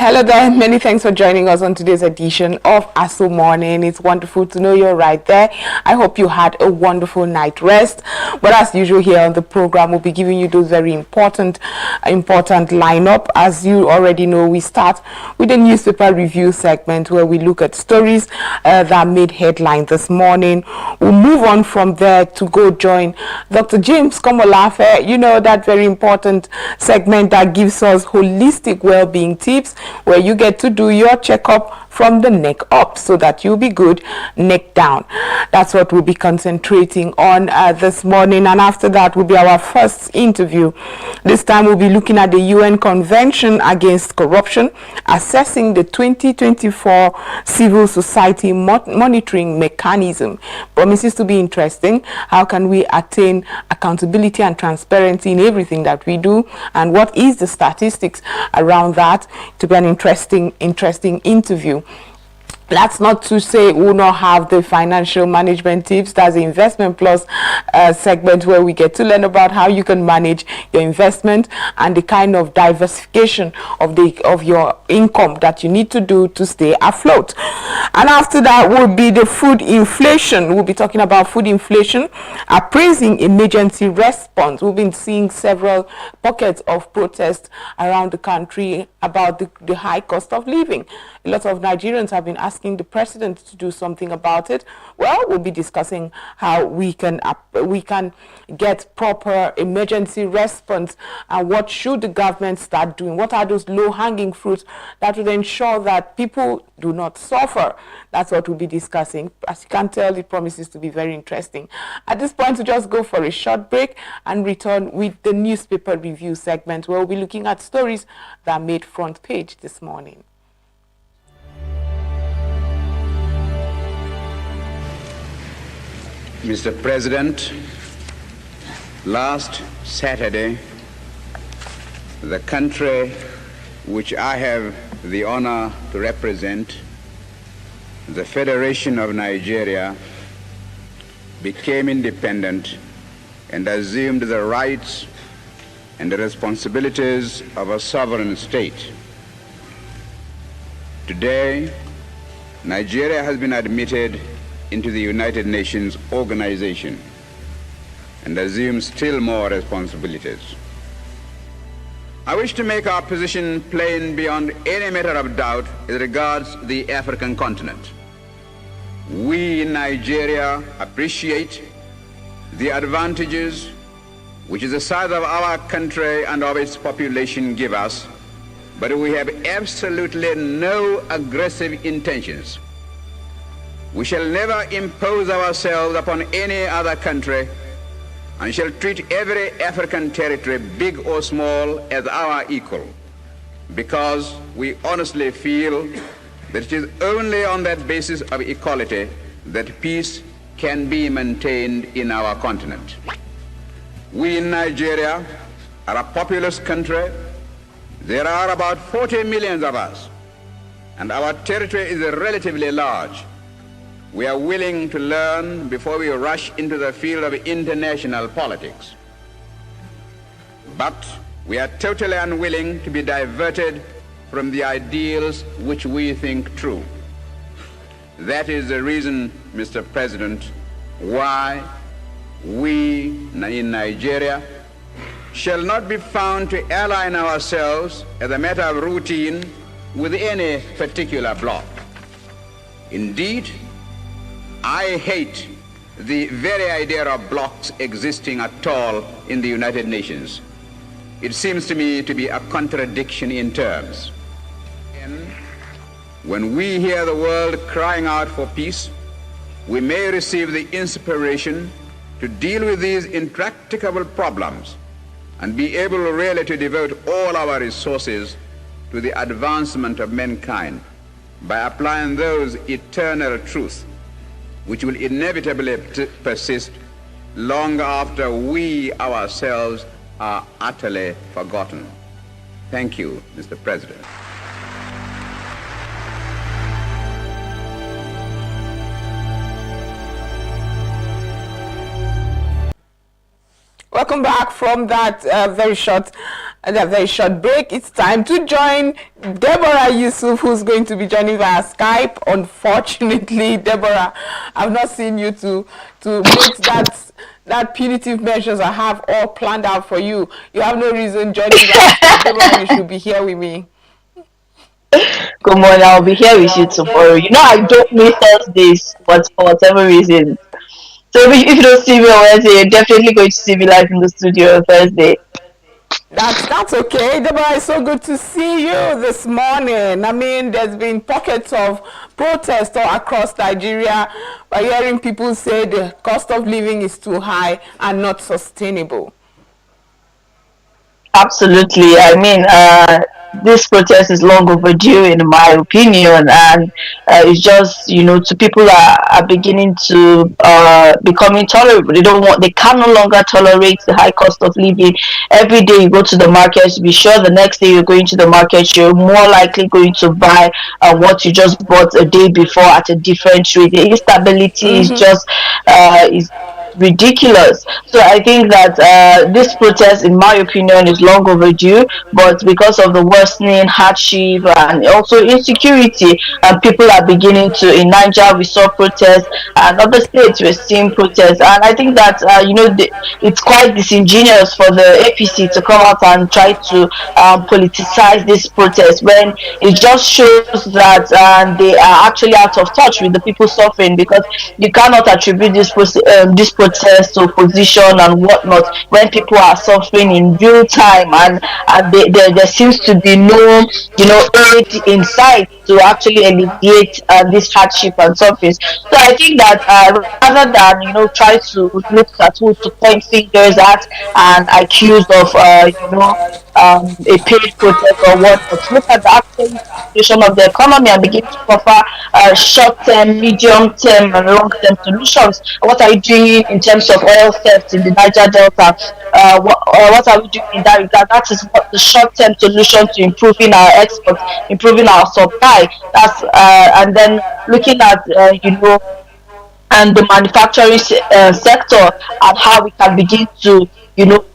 Hello there, many thanks for joining us on today's edition of Aso Morning. It's wonderful to know you're right there. I hope you had a wonderful night rest. But as usual here on the program, we'll be giving you those very important lineup. As you already know, we start with a newspaper review segment where we look at stories that made headline this morning. We'll move on from there to go join Dr. James Komolafe, you know, that very important segment that gives us holistic well-being tips, where you get to do your checkup from the neck up so that you'll be good neck down. That's what we'll be concentrating on this morning. And after that will be our first interview. This time we'll be looking at the UN Convention Against Corruption, assessing the 2024 civil society monitoring mechanism. Promises to be interesting. How can we attain accountability and transparency in everything that we do? And what is the statistics around that? To be an interesting interview. That's not to say we'll not have the financial management tips. That's the Investment Plus segment where we get to learn about how you can manage your investment and the kind of diversification of your income that you need to do to stay afloat. And after that will be the food inflation. We'll be talking about food inflation, appraising emergency response. We've been seeing several pockets of protest around the country about the high cost of living. A lot of Nigerians have been asking the president to do something about it. Well, we'll be discussing how we can get proper emergency response and what should the government start doing. What are those low-hanging fruits that would ensure that people do not suffer? That's what we'll be discussing. As you can tell, it promises to be very interesting. At this point, we'll just go for a short break and return with the newspaper review segment, where we'll be looking at stories that made front page this morning. Mr. President, last Saturday, the country which I have the honor to represent, the Federation of Nigeria, became independent and assumed the rights and the responsibilities of a sovereign state. Today, Nigeria has been admitted into the United Nations organization and assumes still more responsibilities. I wish to make our position plain beyond any matter of doubt as regards the African continent. We in Nigeria appreciate the advantages which the size of our country and of its population give us, but we have absolutely no aggressive intentions. We shall never impose ourselves upon any other country and shall treat every African territory, big or small, as our equal, because we honestly feel that it is only on that basis of equality that peace can be maintained in our continent. We in Nigeria are a populous country. There are about 40 million of us, and our territory is relatively large. We are willing to learn before we rush into the field of international politics. But we are totally unwilling to be diverted from the ideals which we think true. That is the reason, Mr. President, why we in Nigeria shall not be found to align ourselves as a matter of routine with any particular bloc. Indeed, I hate the very idea of blocs existing at all in the United Nations. It seems to me to be a contradiction in terms. And when we hear the world crying out for peace, we may receive the inspiration to deal with these intractable problems and be able really to devote all our resources to the advancement of mankind by applying those eternal truths which will inevitably persist long after we ourselves are utterly forgotten. Thank you, Mr. President. Welcome back from that very short And a very short break. It's time to join Deborah Yusuf, who's going to be joining via Skype. Unfortunately, Deborah, I've not seen you to make that punitive measures I have all planned out for you. You have no reason joining via Skype. Deborah, you should be here with me. Good morning. I'll be here with you tomorrow. You know, I don't miss Thursdays, but for whatever reason. So if you don't see me on Wednesday, you're definitely going to see me live in the studio on Thursday. That's okay. Deborah, it's so good to see you this morning. I mean, there's been pockets of protest all across Nigeria. By hearing people say the cost of living is too high and not sustainable. Absolutely. I mean, this protest is long overdue, in my opinion, and it's just, to people are beginning to become intolerable. They can no longer tolerate the high cost of living. Every day you go to the market, be sure the next day you're going to the market, you're more likely going to buy what you just bought a day before at a different rate. The instability is just is ridiculous. So I think that this protest, in my opinion, is long overdue, but because of the worsening hardship and also insecurity, people are beginning to, in Niger we saw protests, and other states we're seeing protests, and I think that it's quite disingenuous for the APC to come out and try to politicize this protest, when it just shows that they are actually out of touch with the people suffering, because you cannot attribute this protest to opposition and whatnot when people are suffering in real time, and there seems to be no aid in sight to actually alleviate this hardship and suffering. So I think that rather than try to look at who to point fingers at and accuse of a paid protest or whatnot, look at the actual situation of the economy and begin to offer short-term, medium-term, and long-term solutions. What are you doing in terms of oil theft in the Niger Delta? What are we doing in that regard? That is what the short-term solution to improving our exports, improving our supply. That's and then looking at and the manufacturing sector, and how we can begin to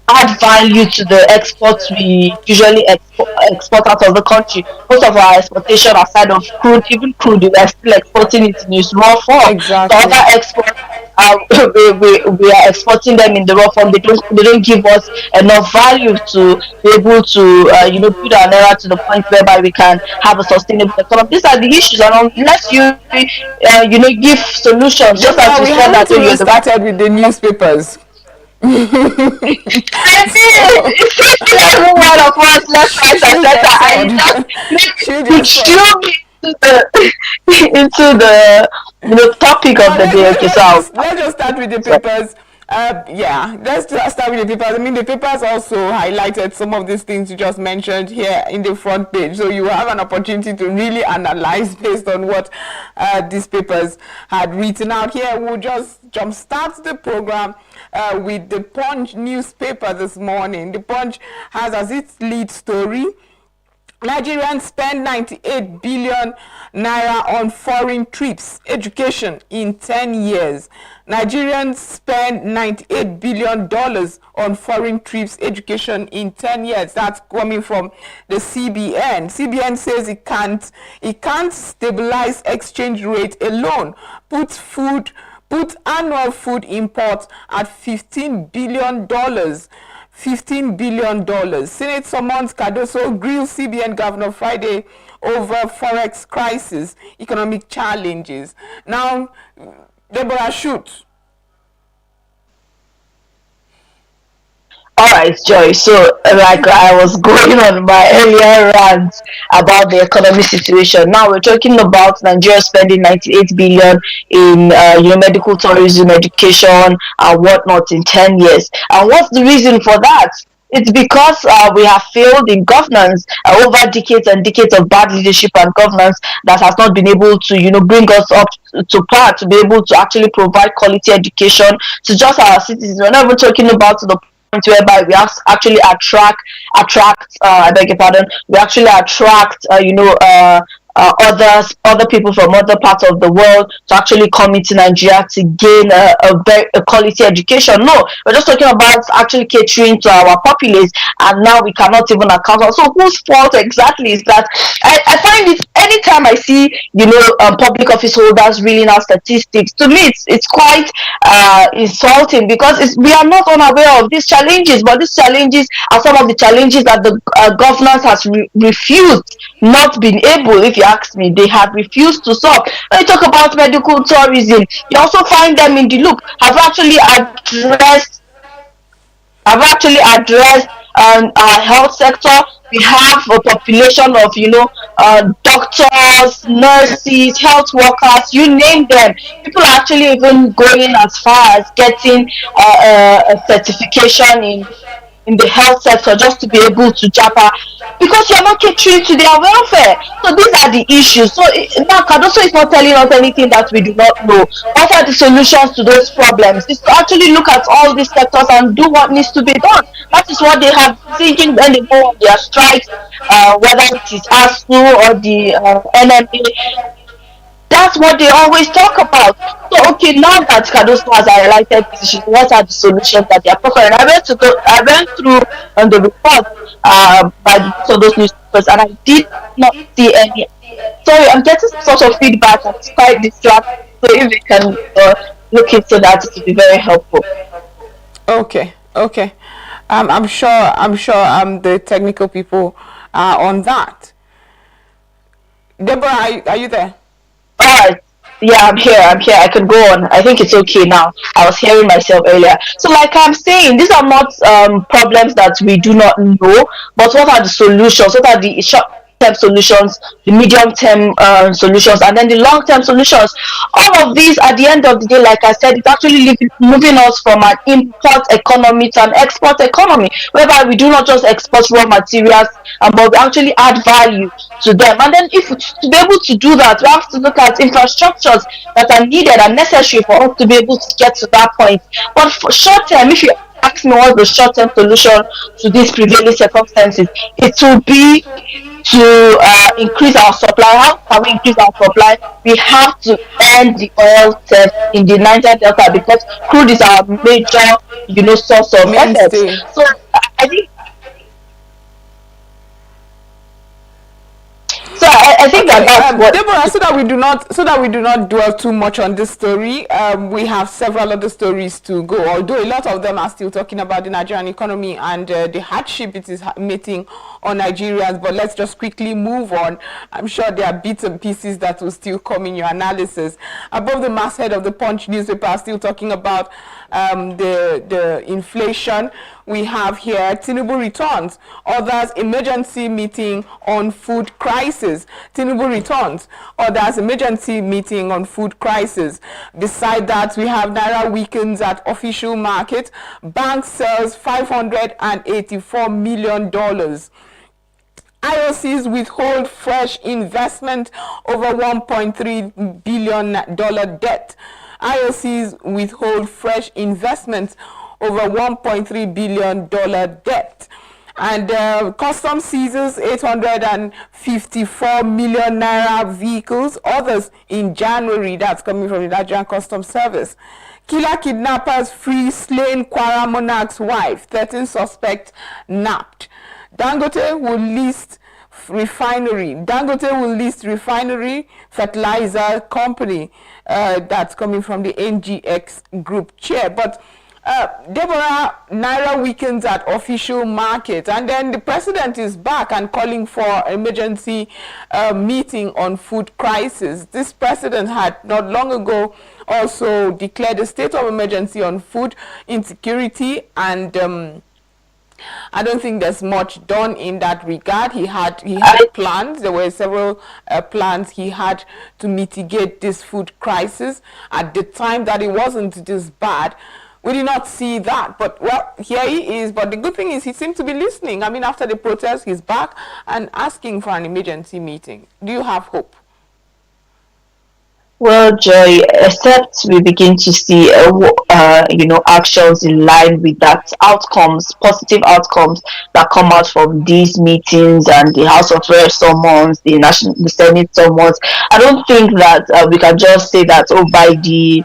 add value to the exports we usually export out of the country. Most of our exportation aside of crude, even crude, we are still exporting it in its raw form. Exactly. So other exports, we are exporting them in the raw form. They don't give us enough value to be able to build our naira to the point whereby we can have a sustainable economy. These are the issues, and unless you give solutions, just as you we said that haven't even started with the newspapers. I see. Every one of us left, right, and center, and it just shoot me into the topic of the day. Okay, so let's just start with the papers. Let's just start with the papers. I mean, the papers also highlighted some of these things you just mentioned here in the front page, so you have an opportunity to really analyze based on what these papers had written out. Here we'll just jumpstart the program with the Punch newspaper this morning. The Punch has as its lead story, Nigerians spend 98 billion naira on foreign trips, education in 10 years. Nigerians spend $98 billion on foreign trips, education in 10 years. That's coming from the CBN. CBN says it can't stabilize exchange rate alone. Put annual food import at $15 billion. $15 billion. Senate summons Cardoso grills CBN Governor Friday over forex crisis, economic challenges. Now, Deborah, shoot. Alright, Joy. So, like I was going on my earlier rant about the economy situation. Now we're talking about Nigeria spending 98 billion in medical tourism, education, and whatnot in 10 years. And what's the reason for that? It's because we have failed in governance over decades and decades of bad leadership and governance that has not been able to, bring us up to par to be able to actually provide quality education to just our citizens. We're not even talking about the whereby we actually attract I beg your pardon, we actually attract other people from other parts of the world to actually come into Nigeria to gain a quality education. No, we're just talking about actually catering to our populace, and now we cannot even account for. So whose fault exactly is that? I find it anytime I see public office holders reading out statistics. To me, it's quite insulting, because we are not unaware of these challenges, but these challenges are some of the challenges that the government has refused, not been able. If you ask me, they have refused to solve. When you talk about medical tourism, you also find them in the loop. Have actually addressed our health sector. We have a population of doctors, nurses, health workers, you name them. People are actually even going as far as getting a certification in the health sector just to be able to japa, because you're not catering to their welfare. So these are the issues. So now Cardoso is not telling us anything that we do not know. What are the solutions to those problems? Is to actually look at all these sectors and do what needs to be done. That is what they have thinking when they go on their strikes, whether it is ASU or the NMA. That's what they always talk about. So okay, now that Cardoso has highlighted this issue, what are the solutions that they are proposing? I went through on the report by some of those newspapers, and I did not see any. Sorry, I'm getting some sort of feedback, and it's quite distracting. So if we can look into that, it would be very helpful. Okay, okay. I'm sure the technical people are on that. Deborah, are you there? Alright. Yeah, I'm here. I can go on. I think it's okay now. I was hearing myself earlier. So, like I'm saying, these are not problems that we do not know, but what are the solutions? What are the short-term solutions, the medium-term solutions, and then the long-term solutions? All of these, at the end of the day, like I said, it's actually moving us from an import economy to an export economy, whereby we do not just export raw materials, but we actually add value to them. And then, if to be able to do that, we have to look at infrastructures that are needed and necessary for us to be able to get to that point. But for short term, if you ask me what's the short term solution to these prevailing circumstances, it will be to increase our supply. How can we increase our supply? We have to end the oil theft in the Niger Delta, because crude is our major, source of effort. Mainstay. So I think. So I think that's what. Deborah, so that we do not dwell too much on this story, we have several other stories to go. Although a lot of them are still talking about the Nigerian economy and the hardship it is meeting on Nigerians. But let's just quickly move on. I'm sure there are bits and pieces that will still come in your analysis. Above the masthead of the Punch newspaper are still talking about the inflation. We have here Tinubu returns, others emergency meeting on food crisis. Tinubu returns, others emergency meeting on food crisis. Beside that, we have Naira weakens at official market. Bank sells $584 million. IOCs withhold fresh investment over $1.3 billion debt. IOCs withhold fresh investments over $1.3 billion debt. And custom seizes 854 million naira vehicles, others in January. That's coming from the Nigerian Customs Service. Killer kidnappers free slain Kwara monarch's wife. 13 suspects nabbed. Dangote will list refinery. Dangote will list refinery fertilizer company. That's coming from the NGX group chair. But Deborah, Naira weakens at official market, and then the president is back and calling for emergency meeting on food crisis. This president had not long ago also declared a state of emergency on food insecurity, and I don't think there's much done in that regard. He had plans. There were several plans he had to mitigate this food crisis. At the time that it wasn't this bad, we did not see that. But, well, here he is. But the good thing is he seems to be listening. I mean, after the protest, he's back and asking for an emergency meeting. Do you have hope? Well, Joy, except we begin to see a actions in line with that outcomes, positive outcomes that come out from these meetings and the House of Reps summons, the Senate summons. I don't think that we can just say that, oh, by the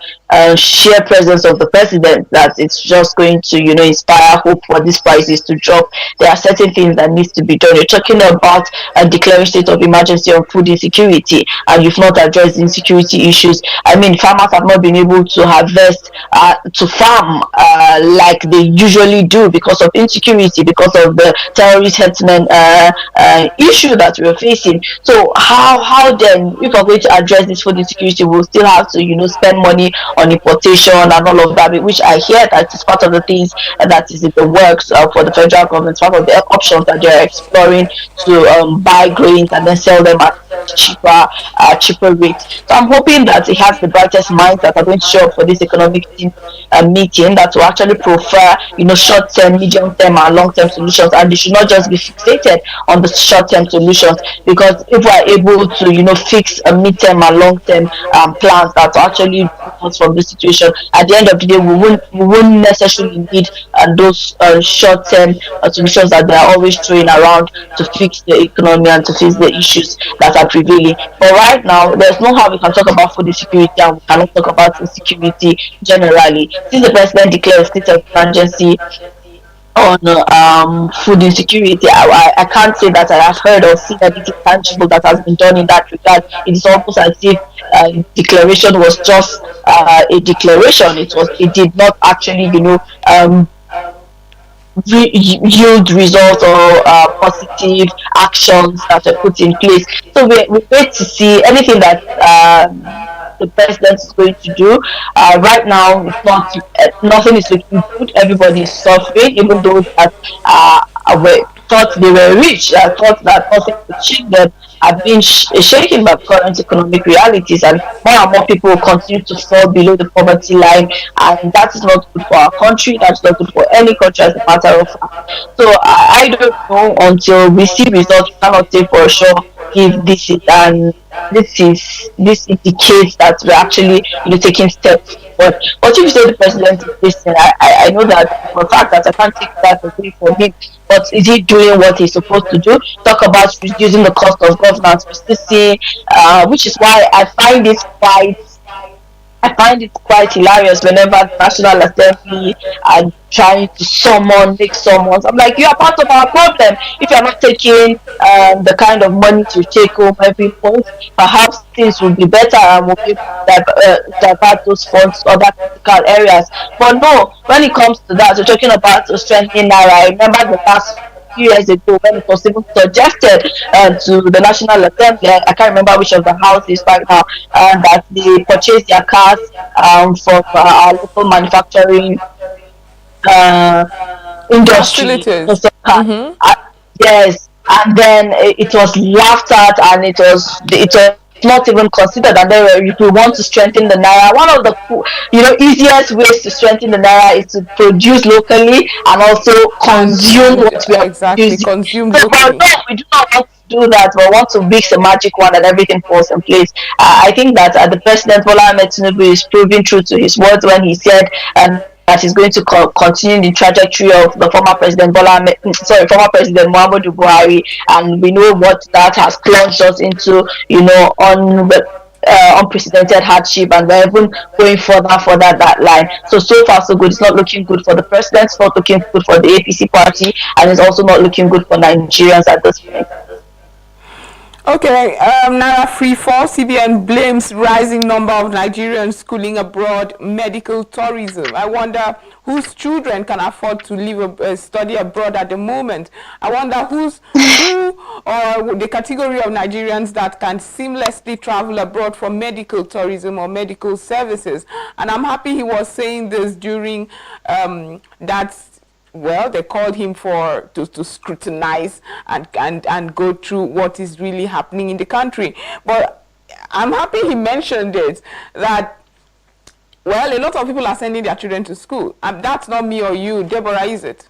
sheer presence of the president, that it's just going to inspire hope for these prices to drop. There are certain things that needs to be done. You're talking about a declaring state of emergency on food insecurity, and you've not addressed insecurity issues. I mean, farmers have not been able to harvest, to farm like they usually do because of insecurity, because of the terrorist herdsmen issue that we're facing. So how then, if we're going to address this food insecurity, we'll still have to spend money on importation and all of that, which I hear that is part of the things that is in the works for the federal government, part of the options that they're exploring to buy grains and then sell them at cheaper rates. So I'm hoping that he has the brightest minds that are going to show up for this economic meeting, that will actually prefer short-term, medium-term and long-term solutions, and they should not just be fixated on the short-term solutions, because if we're able to fix a mid-term and long-term plans that will actually bring us from this situation, at the end of the day we won't necessarily need those short-term solutions that they are always throwing around to fix the economy and to fix the issues that are prevailing. But right now, there's no how we can talk about food insecurity and we cannot talk about insecurity generally. Since the president declared a state of emergency on food insecurity, I can't say that I have heard or seen anything tangible that has been done in that regard. It is almost as if declaration was just a declaration. It did not actually yield results or positive actions that are put in place. So we wait to see anything that the president is going to do. Right now, it's not, nothing is looking good. Everybody is suffering, even those that thought they were rich, thought that nothing could change them, are being shaken by current economic realities, and more people will continue to fall below the poverty line, and that is not good for our country. That's not good for any country, as a matter of fact. So I don't know, until we see results. We cannot say for sure if this indicates that we're actually taking steps. But if you say the president is listening, I know that for a fact that I can't take that away from him. But is he doing what he's supposed to do? Talk about reducing the cost of governance. We still see, which is why I find it quite hilarious whenever the National Assembly are trying to make summons. I'm like, you are part of our problem. If you're not taking the kind of money to take home every month, perhaps things will be better and we'll be divert those funds to other critical areas. But no, when it comes to that, we're talking about strengthening Naira. I remember the past few years ago when it was even suggested to the National Assembly, I can't remember which of the houses right now, that they purchase their cars from our local manufacturing industry. Yes, and then it was laughed at, and it was not even considered. And then if we want to strengthen the Naira, one of the easiest ways to strengthen the Naira is to produce locally and also consume what we are producing. Consume so, locally. But no, we do not want to do that. We want to mix a magic wand and everything falls in place. I think that the President Bola Ahmed Tinubu is proving true to his words when he said that he's going to continue the trajectory of the former President former President Muhammadu Buhari, and we know what that has plunged us into, unprecedented hardship, and we're even going further that line. So far so good. It's not looking good for the president, it's not looking good for the APC party, and it's also not looking good for Nigerians at this point. Okay, Naira free fall. CBN blames rising number of Nigerians schooling abroad medical tourism. I wonder whose children can afford to study abroad at the moment. I wonder who or the category of Nigerians that can seamlessly travel abroad for medical tourism or medical services. And I'm happy he was saying this during they called him to scrutinize and go through what is really happening in the country. But I'm happy he mentioned it, that, a lot of people are sending their children to school. And that's not me or you, Deborah, is it?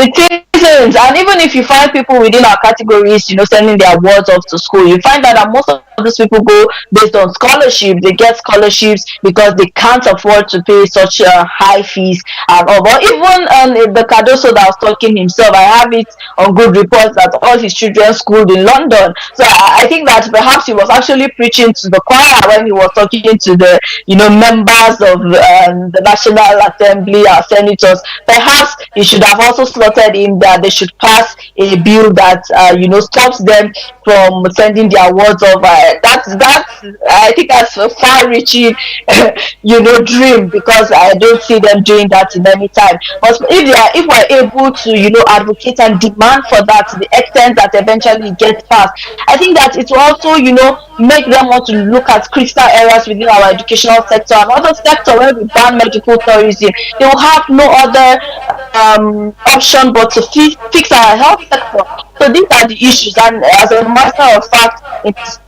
It isn't. And even if you find people within our categories, sending their words off to school, you find out that most of these people go based on scholarship. They get scholarships because they can't afford to pay such high fees and all. But even the Cardoso that was talking himself, I have it on good reports that all his children schooled in London. So I think that perhaps he was actually preaching to the choir when he was talking to the members of the National Assembly, our senators. Perhaps he should have also slotted in that they should pass a bill that stops them from sending their words of that's I think that's a far-reaching dream, because I don't see them doing that in any time. But if we're able to advocate and demand for that to the extent that eventually it gets passed, I think that it will also make them want to look at critical areas within our educational sector and other sector. Where we ban medical tourism, they will have no other option but to fix our health sector. So these are the issues, and as a matter of fact,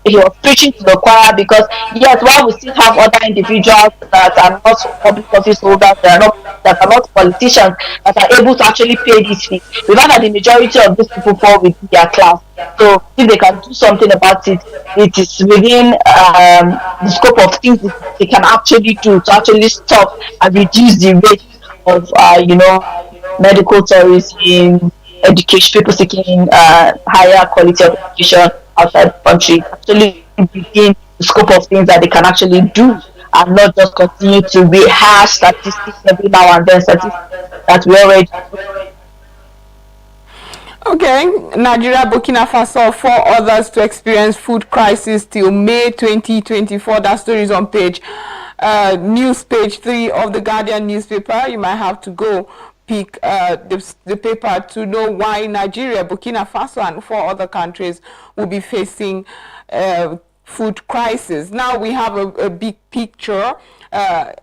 he was preaching to the choir, because yes, while we still have other individuals that are not public office holders, that are not politicians, that are able to actually pay these fees, we find that the majority of these people fall within their class. So if they can do something about it, it is within the scope of things they can actually do to actually stop and reduce the rate of medical tourism, education, people seeking higher quality of education outside the country. Actually within the scope of things that they can actually do, and not just continue to rehash statistics every now and then, statistics that we already. Okay, Nigeria, Burkina Faso, 4 others to experience food crisis till May 2024. That story is on page 3 of the Guardian newspaper. You might have to go pick the paper to know why Nigeria, Burkina Faso, and 4 other countries will be facing food crisis. Now we have a big picture.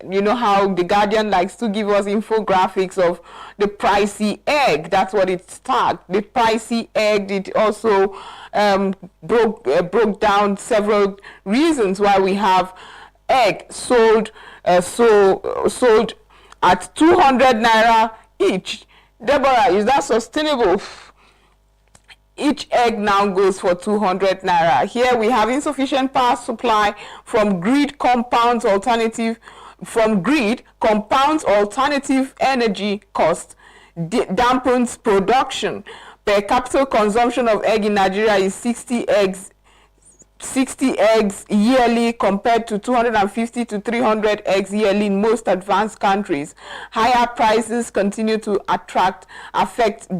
You know how the Guardian likes to give us infographics of the pricey egg. That's what it started. The pricey egg. It also broke down several reasons why we have egg sold sold at 200 naira each. Deborah, is that sustainable? Each egg now goes for 200 naira. Here we have insufficient power supply from grid compounds alternative energy cost dampens production. Per capita consumption of egg in Nigeria is 60 eggs yearly compared to 250 to 300 eggs yearly in most advanced countries. Higher prices continue to affect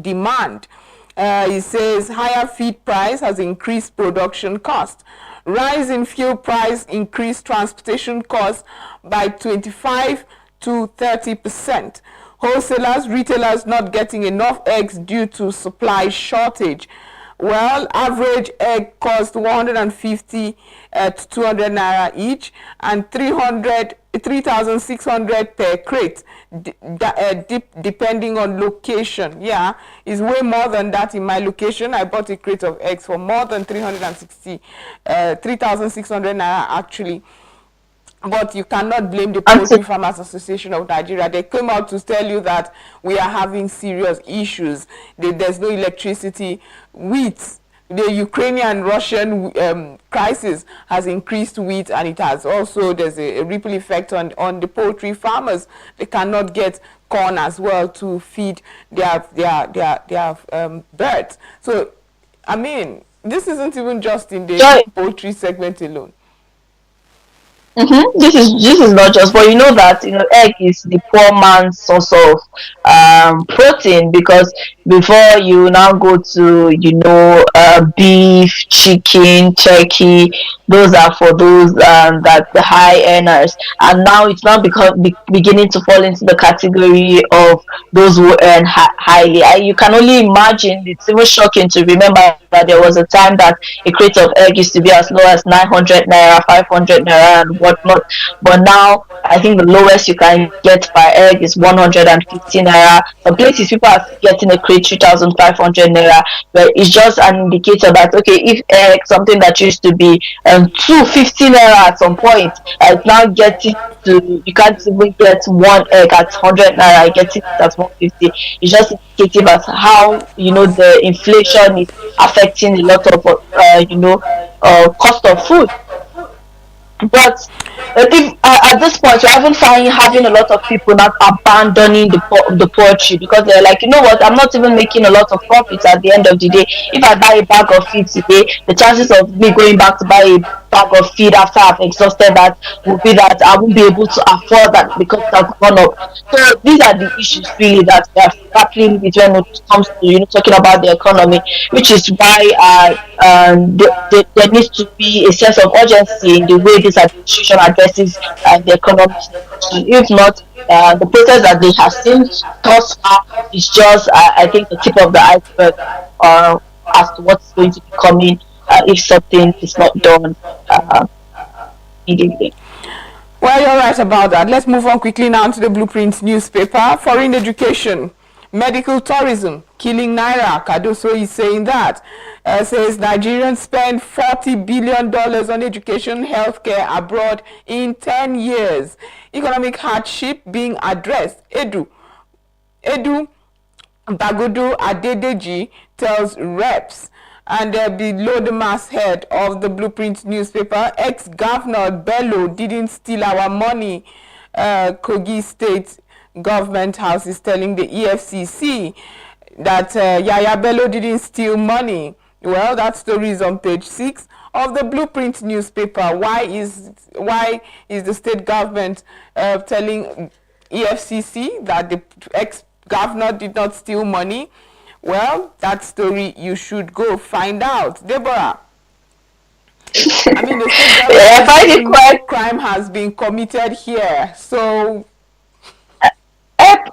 demand. It says higher feed price has increased production cost. Rise in fuel price increased transportation costs by 25 to 30%. Wholesalers, retailers not getting enough eggs due to supply shortage. Well, average egg cost 150 to 200 naira each, and 3,600 per crate, depending on location. Yeah, it's way more than that in my location. I bought a crate of eggs for more than 3,600 naira actually. But you cannot blame the Poultry Farmers Association of Nigeria. They came out to tell you that we are having serious issues. There's no electricity. Wheat, the Ukrainian-Russian crisis has increased wheat, and it has also, there's a ripple effect on the poultry farmers. They cannot get corn as well to feed their birds. So, I mean, this isn't even just in the poultry segment alone. This is not just, but you know that egg is the poor man's source of protein, because before you now go to beef, chicken, turkey, those are for those that the high earners, and now it's now beginning to fall into the category of those who earn highly. You can only imagine. It's even shocking to remember that there was a time that a crate of egg used to be as low as 900 naira, 500 naira, and whatnot. But now I think the lowest you can get per egg is 150 naira. Some places people are getting a crate pay 2,500 naira. But it's just an indicator that, okay, if something that used to be 250 naira at some point, it's now getting to, you can't even get one egg at 100 naira, getting it at 150. It's just indicative as how, the inflation is affecting a lot of cost of food. But if at this point you're even finding having a lot of people not abandoning the poultry, because they're like, you know what, I'm not even making a lot of profits at the end of the day. If I buy a bag of feed today, the chances of me going back to buy a bag of feed after I've exhausted that will be that I won't be able to afford that because that's gone up. So these are the issues really that we are grappling with when it comes to talking about the economy, which is why there needs to be a sense of urgency in the way this administration addresses the economic situation. If not, the process that they have seen thus far is just, I think, the tip of the iceberg as to what's going to be coming if something is not done immediately. Well, you're right about that. Let's move on quickly now to the Blueprint newspaper. Foreign education, medical tourism, killing Naira. Cardoso is saying that. Says Nigerians spend $40 billion on education, healthcare abroad in 10 years. Economic hardship being addressed. Edu Bagudu Adedeji tells reps. And below the masthead of the Blueprint newspaper, ex-governor Bello didn't steal our money. Kogi State Government House is telling the EFCC that Yaya Bello didn't steal money. Well, that story is on page 6 of the Blueprint newspaper. Why is the state government telling EFCC that the ex-governor did not steal money? Well, that story you should go find out. Deborah, I mean, the state government crime has been committed here, so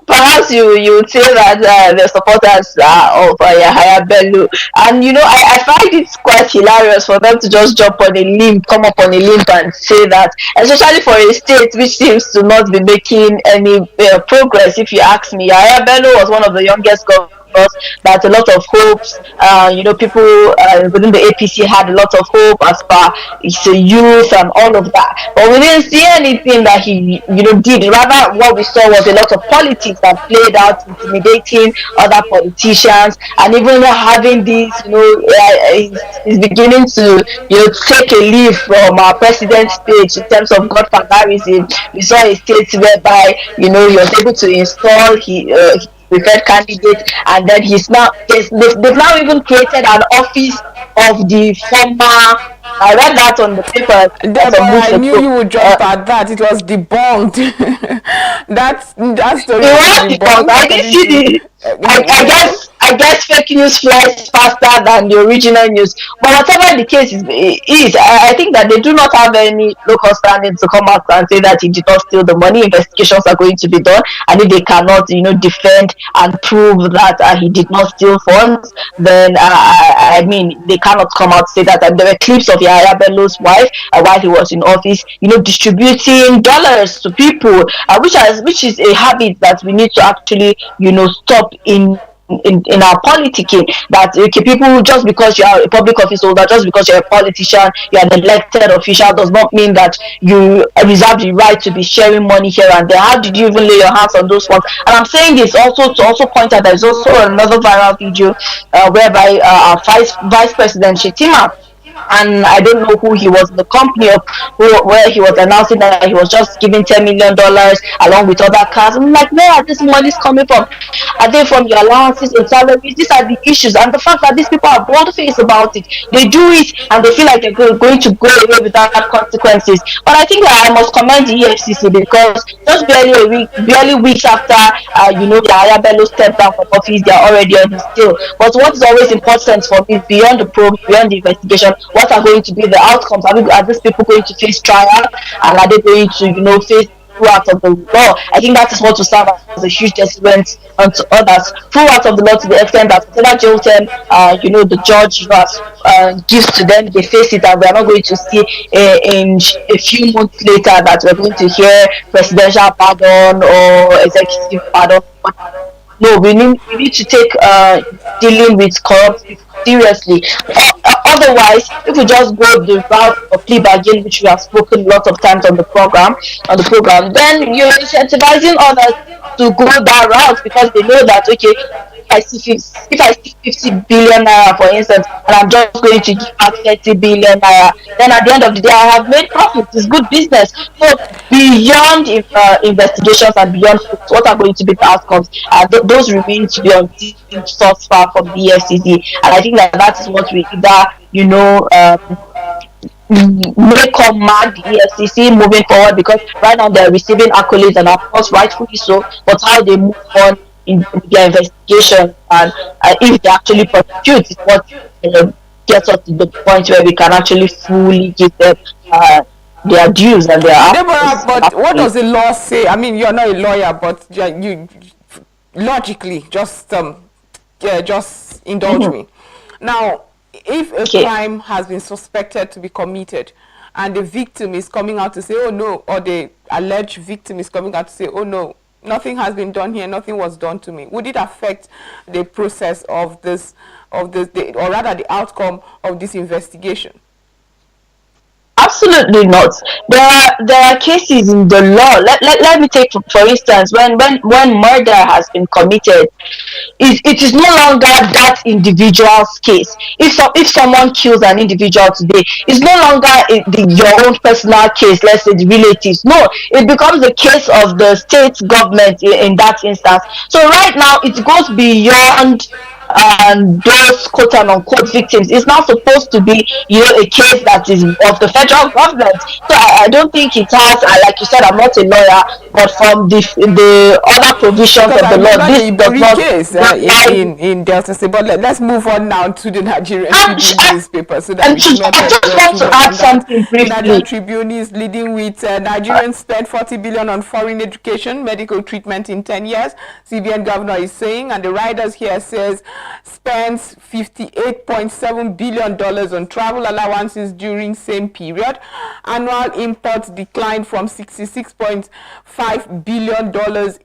perhaps you would say that the supporters of Yahaya Bello, and I find it quite hilarious for them to just jump on a limb, come up on a limb and say that, especially for a state which seems to not be making any progress. If you ask me, Yahaya Bello was one of the youngest governors that a lot of hopes, people within the APC had a lot of hope as far as the youth and all of that. But we didn't see anything that he, did. Rather, what we saw was a lot of politics that played out, intimidating other politicians, and even having this, he's beginning to, take a leaf from our president's stage in terms of godfatherism. We saw a state whereby, he was able to install preferred candidate, and then they've now even created an office of the former. I read that on the paper. I knew you would jump at that. It was debunked. that story was debunked. I didn't see I guess fake news flies faster than the original news. But whatever the case is, I think that they do not have any local standing to come out and say that he did not steal the money. Investigations are going to be done, and if they cannot, defend and prove that he did not steal funds, then they cannot come out to say that. And there were clips of Yahaya Bello's wife while he was in office, distributing dollars to people, which is a habit that we need to actually, stop in our politicking. That okay, people, just because you are a public office holder, just because you're a politician, you are an elected official, does not mean that you reserve the right to be sharing money here and there. How did you even lay your hands on those funds? And I'm saying this also to point out there's also another viral video whereby our vice president Shetima, and I don't know who he was in the company of, where he was announcing that he was just giving $10 million along with other cars. I'm like, where are these monies coming from? Are they from your allowances and salaries? These are the issues, and the fact that these people are bold-faced about it. They do it and they feel like they're going to go away without consequences. But I think that I must commend the EFCC, because just barely weeks after Yahaya Bello stepped down from office, they are already on his tail. But what is always important for me, beyond the probe, beyond the investigation, what are going to be the outcomes? Are these people going to face trial, and are they going to face throughout of the law? I think that is what will serve as a huge deterrent unto others throughout of the law, to the extent that whatever jail term the judge gives to them, they face it, and we are not going to see in a few months later that we're going to hear presidential pardon or executive pardon. no, we need to take dealing with corrupt people seriously. Otherwise, if we just go the route of plea bargain, which we have spoken a lot of times on the program, then you're incentivizing others to go that route because they know that, okay, if I see 50 billion naira, for instance, and I'm just going to give out 30 billion naira, then at the end of the day, I have made profit. It's good business. So beyond investigations and beyond what are going to be the outcomes, those remain to be unseen thus far from the EFCC, and I think that is what we either may command the EFCC moving forward, because right now they're receiving accolades, and of course rightfully so, but how they move on in their investigation, and if they actually prosecute is what gets us to the point where we can actually fully give them their dues and their Deborah, accolades. but what does the law say? I mean, you're not a lawyer, but you logically just indulge me. Now, if a crime has been suspected to be committed and the victim is coming out to say, oh no, or the alleged victim is coming out to say, oh no, nothing has been done here, nothing was done to me, would it affect the process of this, or rather the outcome of this investigation? Absolutely not. There are cases in the law. Let me take for instance, when murder has been committed, it is no longer that individual's case. If someone kills an individual today, it's no longer your own personal case. Let's say the relatives. No, it becomes the case of the state government in that instance. So right now it goes beyond those quote unquote victims. It's not supposed to be, a case that is of the federal government. So I don't think it has, like you said, I'm not a lawyer, but from the other provisions Because of the law, this the does not case in Delta State. But let's move on now to the Nigerian Tribune newspaper, so that we do not I just want to add something The Nigerian briefly. Tribune is leading with Nigerians spent 40 billion on foreign education, medical treatment in 10 years. CBN governor is saying, and the riders here says spends $58.7 billion on travel allowances during same period. Annual imports declined from $66.5 billion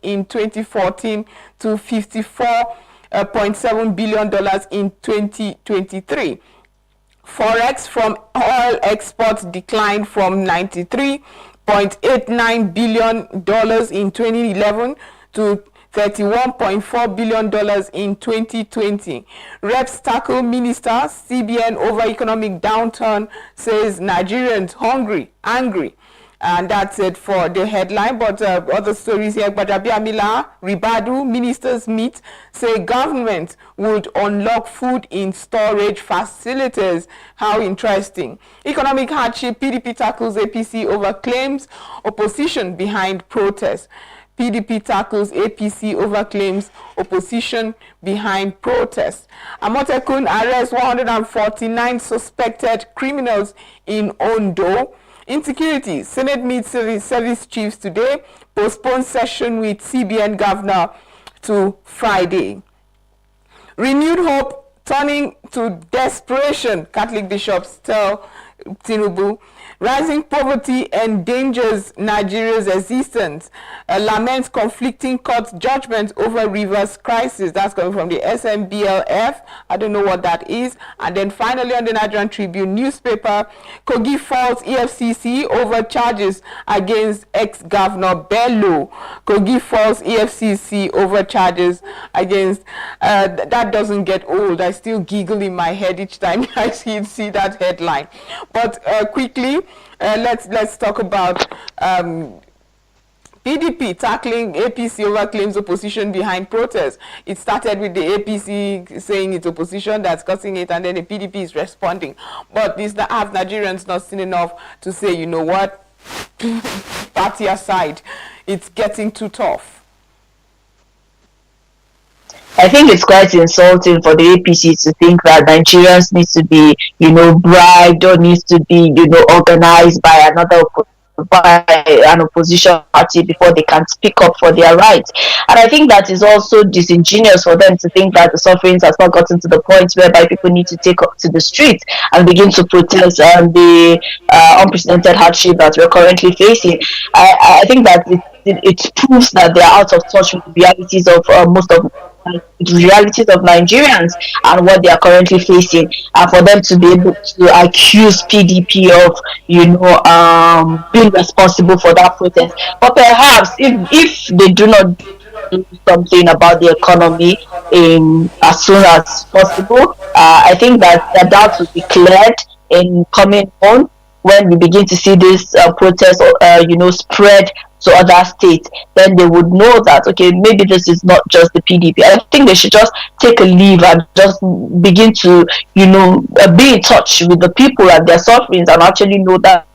in 2014 to $54.7 billion in 2023. Forex from oil exports declined from $93.89 billion in 2011 to $31.4 billion in 2020. Reps tackle ministers. CBN over economic downturn says Nigerians hungry, angry. And that's it for the headline. But other stories here. Gbajabiamila, Ribadu, ministers meet, say government would unlock food in storage facilities. How interesting. Economic hardship, PDP tackles APC over claims, opposition behind protest. PDP tackles APC over claims, opposition behind protest. Amotekun arrests 149 suspected criminals in Ondo. Insecurity, Senate meets service chiefs today, postpone session with CBN governor to Friday. Renewed hope turning to desperation, Catholic bishops tell Tinubu. Rising poverty endangers Nigeria's existence. Laments conflicting court judgment over Rivers crisis. That's coming from the SMBLF. I don't know what that is. And then finally on the Nigerian Tribune newspaper, Kogi faults EFCC over charges against ex-governor Bello. Kogi faults EFCC over charges against... that doesn't get old. I still giggle in my head each time I see that headline. But quickly, let's talk about PDP tackling APC over claims, opposition behind protests. It started with the APC saying it's opposition that's causing it, and then the PDP is responding. But have Nigerians not seen enough to say, you know what, party aside, it's getting too tough? I think it's quite insulting for the APC to think that Nigerians need to be, bribed, or needs to be, organized by another by an opposition party before they can speak up for their rights. And I think that is also disingenuous for them to think that the sufferings has not gotten to the point whereby people need to take up to the streets and begin to protest the unprecedented hardship that we're currently facing. I think that it proves that they're out of touch with the realities of most of the realities of Nigerians and what they are currently facing, and for them to be able to accuse PDP of being responsible for that protest. But perhaps if they do not do something about the economy in as soon as possible, I think that the doubt will be cleared in coming on when we begin to see this protest spread to other states. Then they would know that, okay, maybe this is not just the PDP. I think they should just take a leave and just begin to be in touch with the people and their sufferings, and actually know that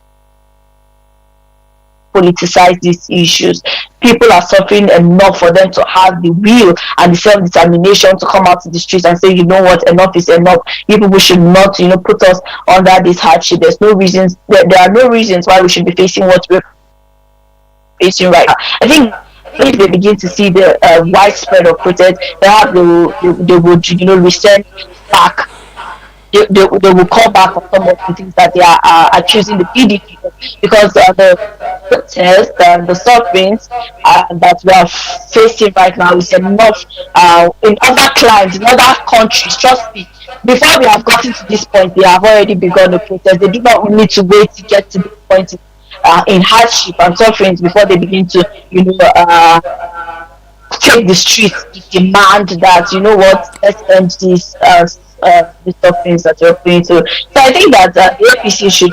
politicize these issues. People are suffering enough for them to have the will and the self-determination to come out to the streets and say, you know what, enough is enough. You people should not, put us under this hardship. There are no reasons why we should be facing what we're facing right now. I think if they begin to see the widespread of protest, perhaps they would, resent back. They will call back on some of the things that they are accusing the PDP of, because the protests and the sufferings that we are facing right now is enough. In other climes, in other countries, trust me, before we have gotten to this point, they have already begun the protest. They do not need to wait to get to this point in hardship and sufferings before they begin to, take the streets to demand that, let's end these things that you're going to. So I think that the APC should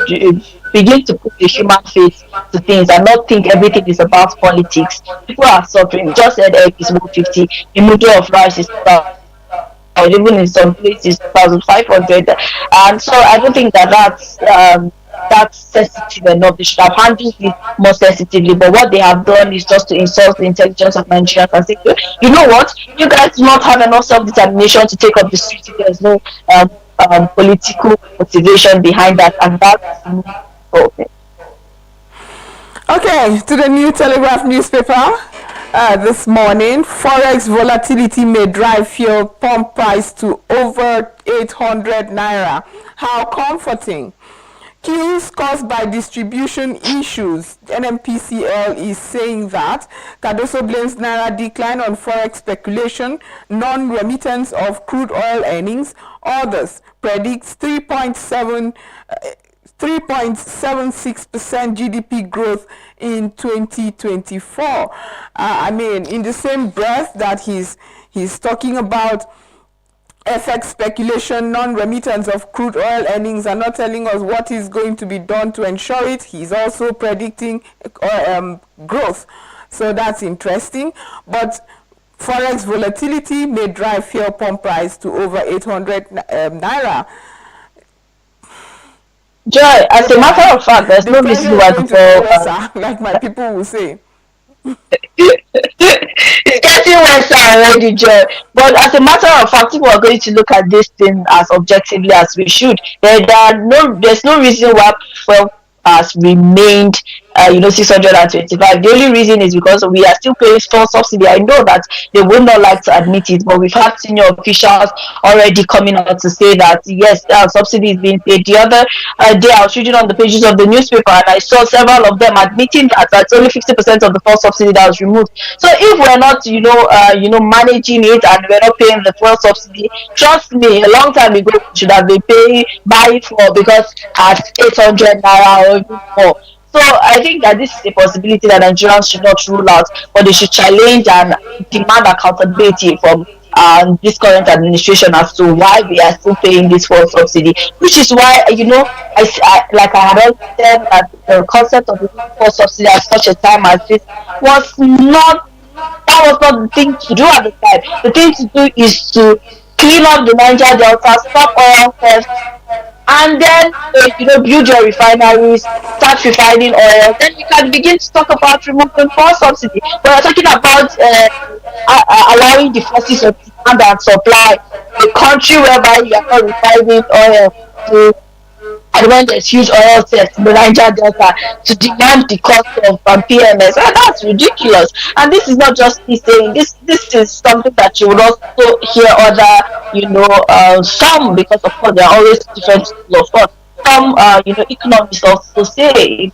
begin to put the human face to things and not think everything is about politics. People are suffering. Just said egg is 150, the middle of rice is even in some places 1,500, and so I don't think that's sensitive enough. They should have handled it more sensitively, but what they have done is just to insult the intelligence of Nigerians and say, you know what, you guys do not have enough self-determination to take up the street. There's no political motivation behind that, and that's okay. Okay, to the New Telegraph newspaper. This morning, forex volatility may drive fuel pump price to over 800 naira. How comforting. Queues caused by distribution issues. NMPCL is saying that Cardoso blames Naira decline on forex speculation, non-remittance of crude oil earnings. Others predicts 3.76% GDP growth in 2024. In the same breath that he's talking about FX speculation, non-remittance of crude oil earnings, and not telling us what is going to be done to ensure it. He's also predicting growth. So that's interesting. But forex volatility may drive fuel pump price to over 800 naira. Joy, as a matter of fact, there's no reason why people, like my people will say. It's getting worse already, Joy. But as a matter of fact, people are going to look at this thing as objectively as we should. There's no reason why fuel has remained 625. The only reason is because we are still paying fuel subsidy. I know that they would not like to admit it, but we've had senior officials already coming out to say that yes, subsidy is being paid. The other day I was reading on the pages of the newspaper and I saw several of them admitting that it's only 50% of the fuel subsidy that was removed. So if we're not managing it and we're not paying the fuel subsidy, trust me, a long time ago we should have been buying fuel because at 800 naira or even more. So I think that this is a possibility that Nigerians should not rule out, but they should challenge and demand accountability from this current administration as to why we are still paying this fuel subsidy. Which is why, I had already said that the concept of the fuel subsidy at such a time as this was not the thing to do at the time. The thing to do is to clean up the Niger Delta, stop oil theft, and then build your refineries, start refining oil. Then you can begin to talk about removing fuel subsidy. But we're talking about allowing the forces of demand and supply, a country whereby you are not refining oil to and when there's huge oil theft in the Niger Delta, to demand the cost of PMS. And that's ridiculous. And this is not just me saying this. This is something that you would also hear other, some, because of course there are always different schools of thought. Some, economists also say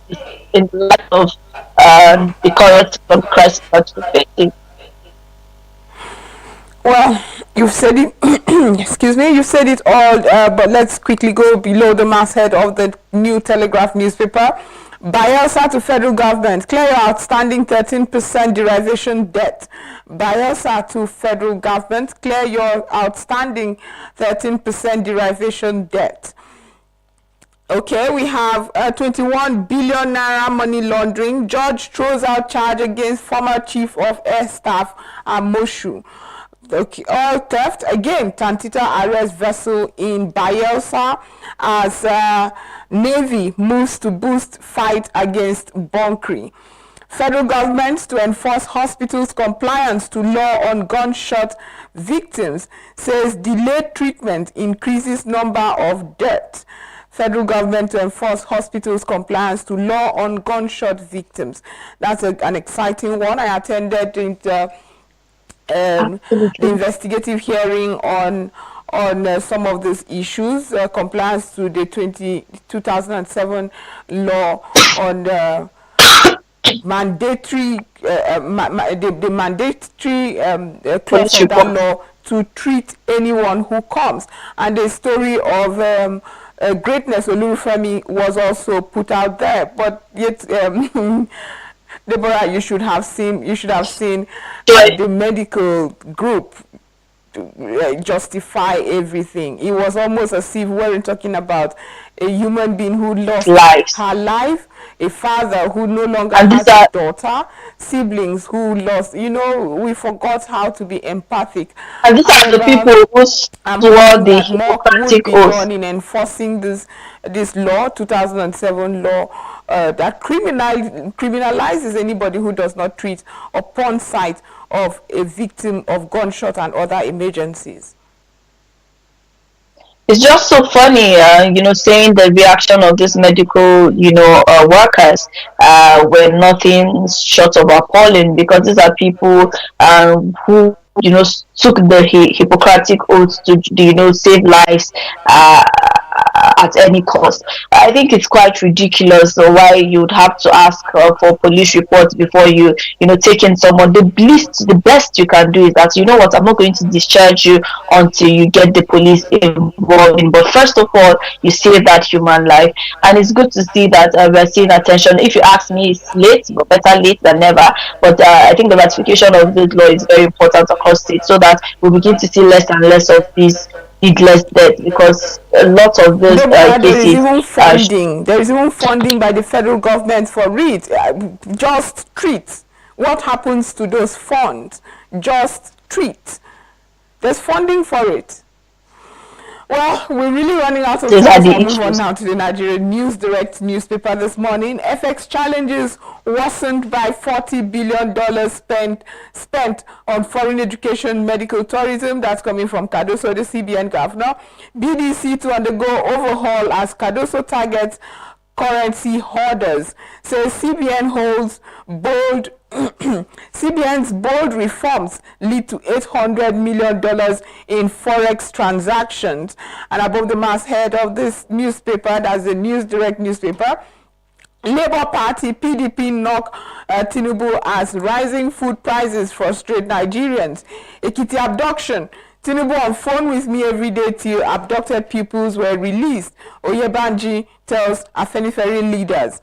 in the light of the current economic crisis that we're facing. Well, you've said it. Excuse me. You've said it all. But let's quickly go below the masthead of the New Telegraph newspaper. Bayelsa to federal government, clear your outstanding 13% derivation debt. Bayelsa to federal government, clear your outstanding 13% derivation debt. Okay, we have 21 billion naira money laundering. Judge throws out charge against former chief of air staff Amoshu. Okay, oil theft again. Tantita arrests vessel in Bayelsa as Navy moves to boost fight against bunkering. Federal government to enforce hospitals' compliance to law on gunshot victims, says delayed treatment increases number of deaths. Federal government to enforce hospitals' compliance to law on gunshot victims. That's an exciting one. I attended the investigative hearing on some of these issues, compliance to the 2007 law on mandatory the mandatory clause of that law to treat anyone who comes. And the story of Greatness Olufemi was also put out there, but yet Deborah, you should have seen the medical group justify everything. It was almost as if we weren't talking about a human being who lost her life, a father who no longer has a daughter, siblings who lost. We forgot how to be empathic. And these are the people who swore the Hippocratic oath in enforcing this law, 2007 law, that criminalizes anybody who does not treat upon sight of a victim of gunshot and other emergencies. It's just so funny, saying the reaction of these medical, workers were nothing short of appalling, because these are people who, took the Hippocratic oath to, save lives at any cost. I think it's quite ridiculous why you'd have to ask for police reports before you take in someone. The best you can do is that, what, I'm not going to discharge you until you get the police involved in. But first of all, you save that human life. And it's good to see that we're seeing attention. If you ask me, it's late, but better late than never. But I think the ratification of this law is very important across states, so that we begin to see less and less of these needless death, because a lot of those cases. There is even funding by the federal government for it. Just treat. What happens to those funds? Just treat. There's funding for it. Well, we're really running out of time. We'll move on now to the Nigerian News Direct newspaper this morning. FX challenges worsened by $40 billion spent on foreign education, medical tourism. That's coming from Cardoso, the CBN governor. BDC to undergo overhaul as Cardoso targets currency hoarders. Says CBN holds bold CBN's bold reforms lead to $800 million in forex transactions. And above the masthead of this newspaper, that's the News Direct newspaper, Labour Party PDP knock Tinubu as rising food prices frustrate Nigerians. Ekiti abduction. Tinubu on phone with me every day till abducted pupils were released, Oyebanji tells Afenifere leaders.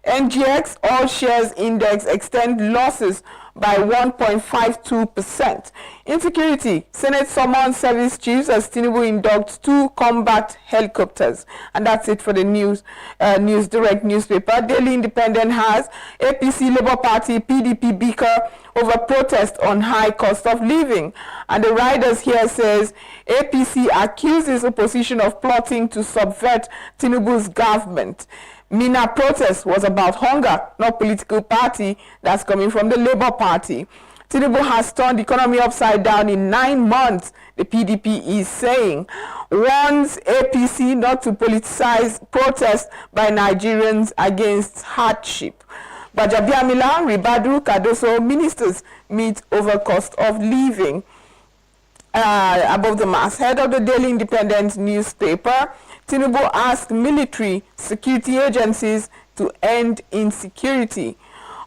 NGX all shares index extend losses by 1.52%. Insecurity. Senate summons service chiefs as Tinubu inducts 2 combat helicopters. And that's it for the News Direct newspaper. Daily Independent has APC, Labour Party, PDP bicker over protest on high cost of living. And the riders here says APC accuses opposition of plotting to subvert Tinubu's government. Mina protest was about hunger, not political party. That's coming from the Labour Party. Tinubu has turned the economy upside down in 9 months, the PDP is saying. Warns APC not to politicize protests by Nigerians against hardship. Bajabiamila, Ribadu, Cardoso ministers meet over cost of living. Above the masthead of the Daily Independent newspaper, Tinubu asked military security agencies to end insecurity.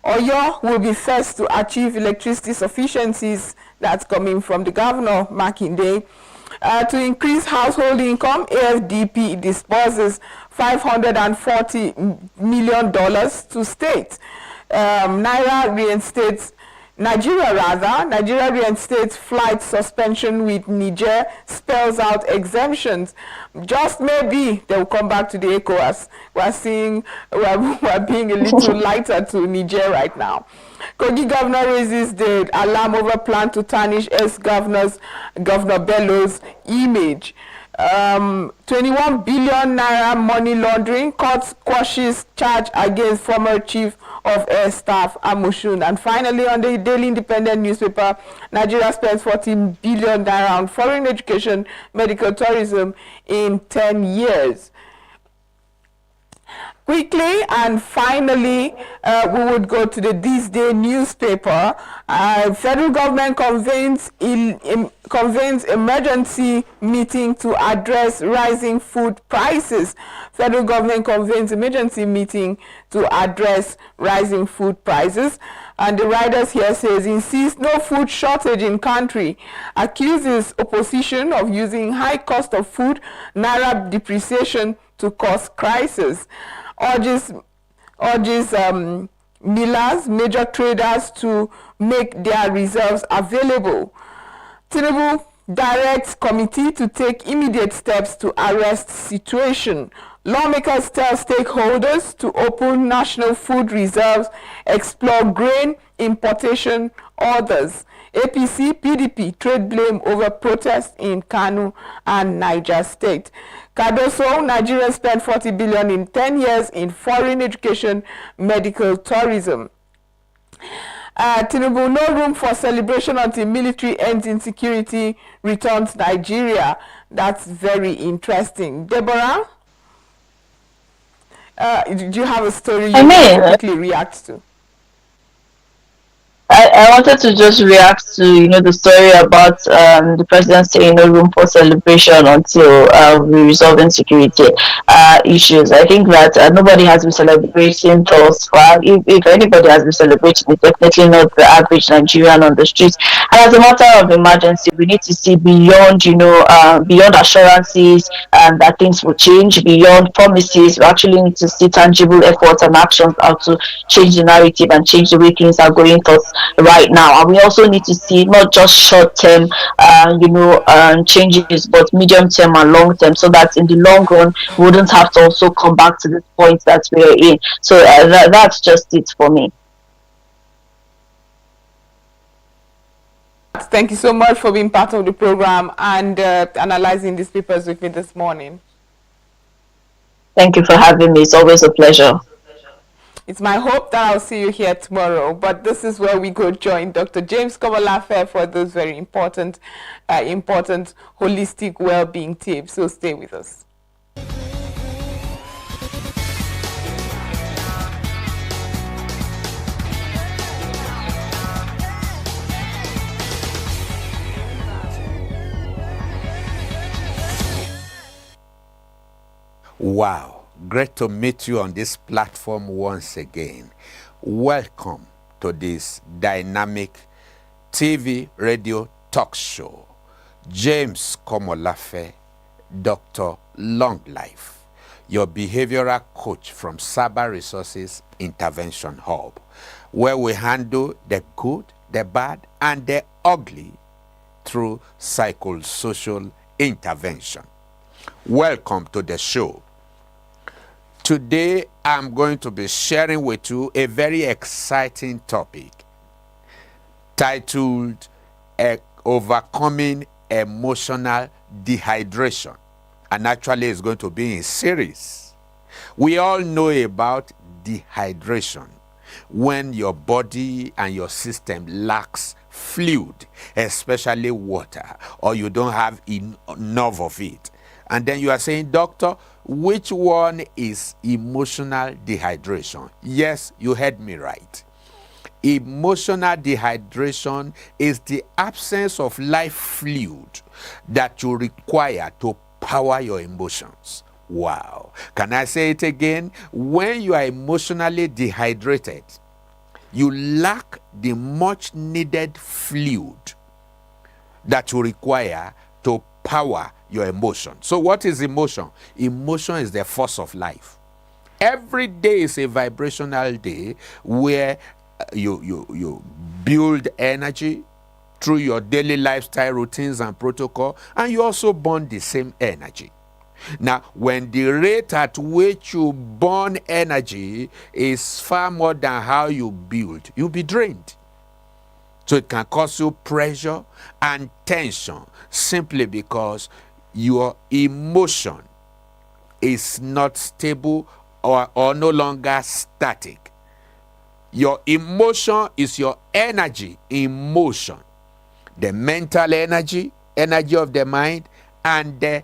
Oyo will be first to achieve electricity sufficiencies. That's coming from the governor, Makinde. To increase household income, AFDP disburses $540 million to state. Nigeria reinstates flight suspension with Niger, spells out exemptions. Just maybe they will come back to the ECOWAS. We're being a little lighter to Niger right now. Kogi governor raises the alarm over plan to tarnish Governor Bello's image. 21 billion naira money laundering, court quashes charge against former chief of air staff Amoshun. And finally, on the Daily Independent newspaper, Nigeria spends 14 billion naira on foreign education, medical tourism in 10 years. Quickly and finally, we would go to the This Day newspaper. Federal government convenes emergency meeting to address rising food prices. Federal government convenes emergency meeting to address rising food prices. And the writers here says, insists no food shortage in country, accuses opposition of using high cost of food, naira depreciation to cause crisis. Urges millers, major traders to make their reserves available. Tinubu directs committee to take immediate steps to arrest situation. Lawmakers tell stakeholders to open national food reserves, explore grain importation orders. APC, PDP trade blame over protests in Kano and Niger State. Cardoso, Nigeria spent 40 billion in 10 years in foreign education, medical tourism. Tinubu, no room for celebration until military ends insecurity, returns Nigeria. That's very interesting. Deborah, do you have a story you want to quickly react to? I wanted to just react to the story about the president saying no room for celebration until we resolve insecurity issues. I think that nobody has been celebrating thus far. If anybody has been celebrating, it's definitely not the average Nigerian on the streets. And as a matter of emergency, we need to see beyond beyond assurances that things will change, beyond promises. We actually need to see tangible efforts and actions how to change the narrative and change the way things are going right now. And we also need to see not just short-term changes, but medium-term and long-term, so that in the long run we wouldn't have to also come back to this point that we're in. So that's just it for me. Thank you so much for being part of the program and analyzing these papers with me this morning. Thank you for having me. It's always a pleasure. It's my hope that I'll see you here tomorrow, but this is where we go join Dr. James Komolafe for those very important holistic well-being tips. So stay with us. Wow. Great to meet you on this platform once again. Welcome to this dynamic TV radio talk show. James Komolafe, Dr. Long Life, your behavioral coach from Saba Resources Intervention Hub, where we handle the good, the bad, and the ugly through psychosocial intervention. Welcome to the show. Today, I'm going to be sharing with you a very exciting topic titled Overcoming Emotional Dehydration. And actually, it's going to be in series. We all know about dehydration, when your body and your system lacks fluid, especially water, or you don't have enough of it. And then you are saying, doctor, which one is emotional dehydration? Yes, you heard me right. Emotional dehydration is the absence of life fluid that you require to power your emotions. Wow. Can I say it again? When you are emotionally dehydrated, you lack the much needed fluid that you require to power your emotion. So what is emotion? Emotion is the force of life. Every day is a vibrational day where you build energy through your daily lifestyle routines and protocol, and you also burn the same energy. Now, when the rate at which you burn energy is far more than how you build, you'll be drained. So it can cause you pressure and tension simply because your emotion is not stable or no longer static. Your emotion is your energy in motion. The mental energy, energy of the mind, and the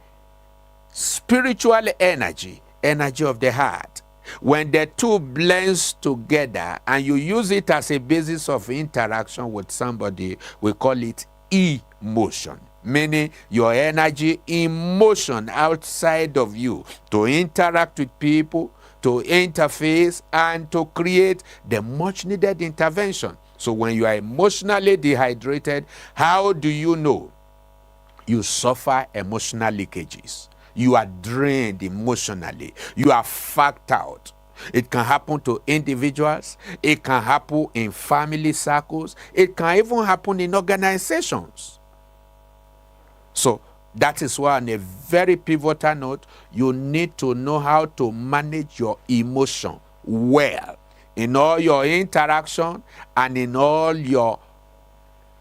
spiritual energy, energy of the heart. When the two blends together and you use it as a basis of interaction with somebody, we call it emotion. Meaning your energy in motion outside of you to interact with people, to interface, and to create the much needed intervention. So when you are emotionally dehydrated, how do you know? You suffer emotional leakages. You are drained emotionally. You are fagged out. It can happen to individuals. It can happen in family circles. It can even happen in organizations. So that is why, on a very pivotal note, you need to know how to manage your emotion well in all your interaction and in all your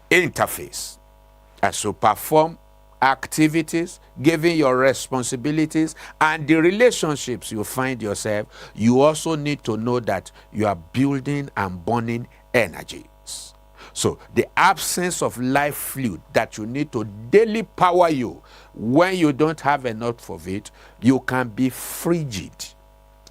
interface. As you perform activities, given your responsibilities and the relationships you find yourself, you also need to know that you are building and burning energies. So the absence of life fluid that you need to daily power you, when you don't have enough of it, you can be frigid.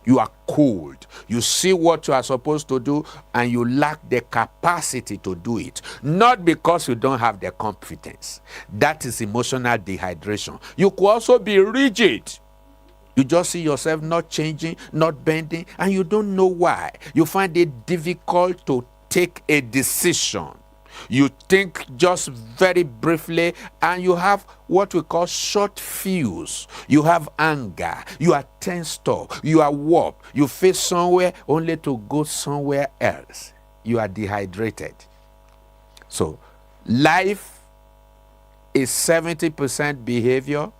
You are cold. You see what you are supposed to do and you lack the capacity to do it. Not because you don't have the competence. That is emotional dehydration. You could also be rigid. You just see yourself not changing, not bending, and you don't know why. You find it difficult to take a decision. You think just very briefly, and you have what we call short fuse. You have anger. You are tensed up. You are warped. You face somewhere only to go somewhere else. You are dehydrated. So life is 70% behavior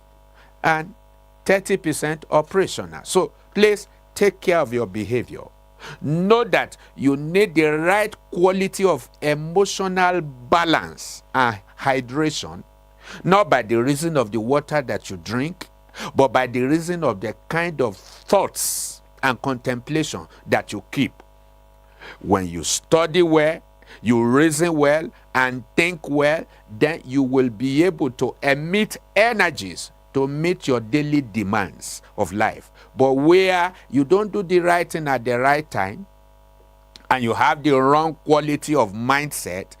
and 30% operational. So please take care of your behavior. Know that you need the right quality of emotional balance and hydration, not by the reason of the water that you drink, but by the reason of the kind of thoughts and contemplation that you keep. When you study well, you reason well, and think well, then you will be able to emit energies to meet your daily demands of life. But where you don't do the right thing at the right time, and you have the wrong quality of mindset,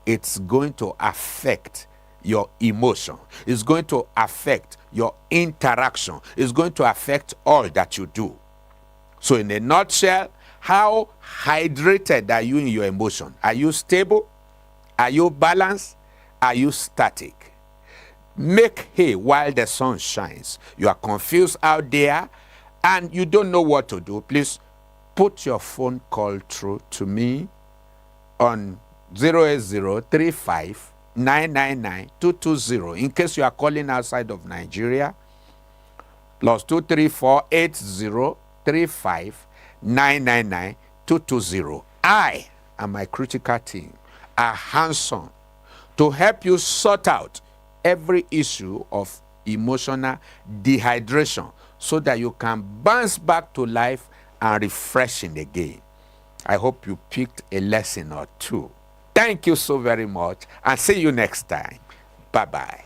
it's going to affect your emotion. It's going to affect your interaction. It's going to affect all that you do. So in a nutshell, how hydrated are you in your emotion? Are you stable? Are you balanced? Are you static? Make hay while the sun shines. You are confused out there and you don't know what to do. Please put your phone call through to me on 08035999220 in case you are calling outside of Nigeria. Plus 234-8035-999-220. I and my critical team are hands-on to help you sort out every issue of emotional dehydration so that you can bounce back to life and refreshing again. I hope you picked a lesson or two Thank you so very much, and see you next time. Bye-bye.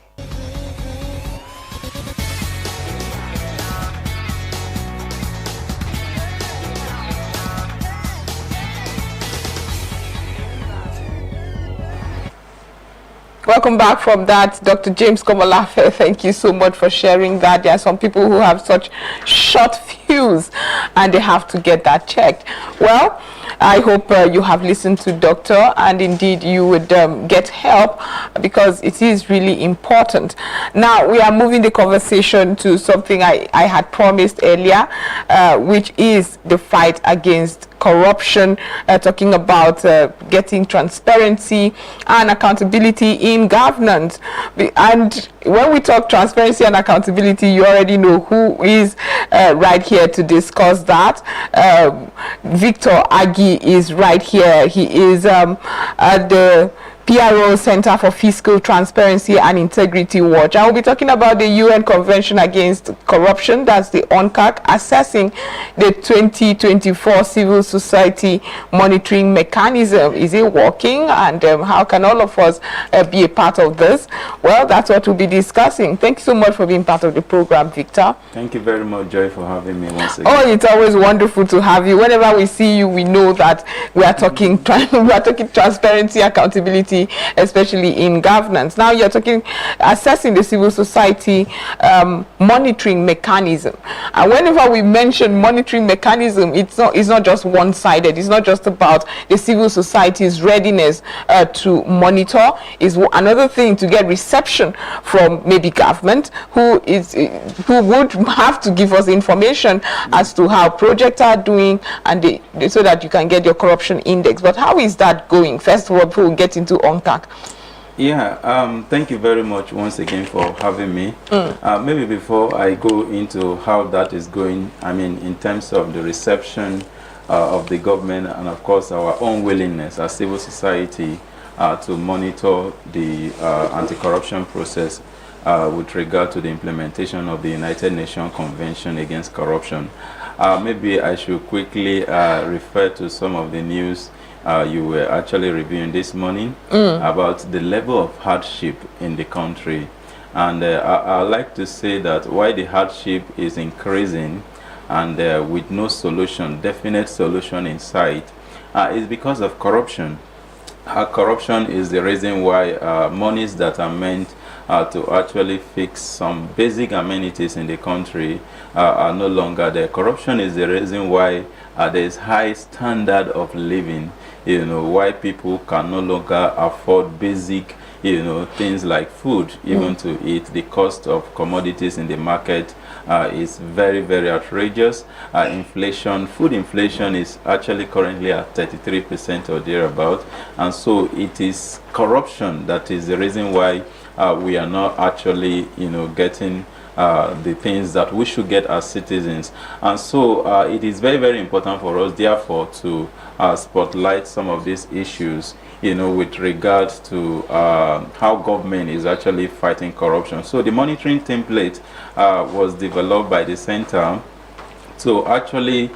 Welcome back from that, Dr. James Komolafe. Thank you so much for sharing that. There are some people who have such short fuse and they have to get that checked. Well, I hope you have listened to Doctor, and indeed you would get help, because it is really important. Now we are moving the conversation to something I had promised earlier, which is the fight against corruption, talking about getting transparency and accountability in governance. And when we talk transparency and accountability, you already know who is right here to discuss that. Victor Agi is right here. He is at the PRO Center for Fiscal Transparency and Integrity Watch. I will be talking about the UN Convention Against Corruption, that's the UNCAC, assessing the 2024 civil society monitoring mechanism. Is it working, and how can all of us be a part of this? Well, that's what we'll be discussing. Thank you so much for being part of the program, Victor. Thank you very much, Joy, for having me once again. Oh, it's always wonderful to have you. Whenever we see you, we know that we are talking transparency, accountability, especially in governance. Now you're talking assessing the civil society monitoring mechanism, and whenever we mention monitoring mechanism, it's not just one-sided. It's not just about the civil society's readiness to monitor. Is another thing to get reception from maybe government, who would have to give us information as to how projects are doing, and so that you can get your corruption index. But how is that going? First of all, before we get into UNCAC. Yeah, thank you very much once again for having me. Maybe before I go into how that is going, I mean, in terms of the reception of the government, and of course our own willingness as civil society to monitor the anti-corruption process with regard to the implementation of the United Nations Convention Against Corruption. Maybe I should quickly refer to some of the news you were actually reviewing this morning about the level of hardship in the country. And I like to say that why the hardship is increasing and with no solution, definite solution in sight, is because of corruption. Corruption is the reason why monies that are meant to actually fix some basic amenities in the country are no longer there. Corruption is the reason why there is high standard of living, you know, why people can no longer afford basic, you know, things like food, even to eat. The cost of commodities in the market is very, very outrageous. Inflation, food inflation is actually currently at 33% or thereabout. And so it is corruption that is the reason why we are not actually, you know, getting the things that we should get as citizens. And so it is very, very important for us, therefore, to spotlight some of these issues, you know, with regard to how government is actually fighting corruption. So the monitoring template was developed by the center to actually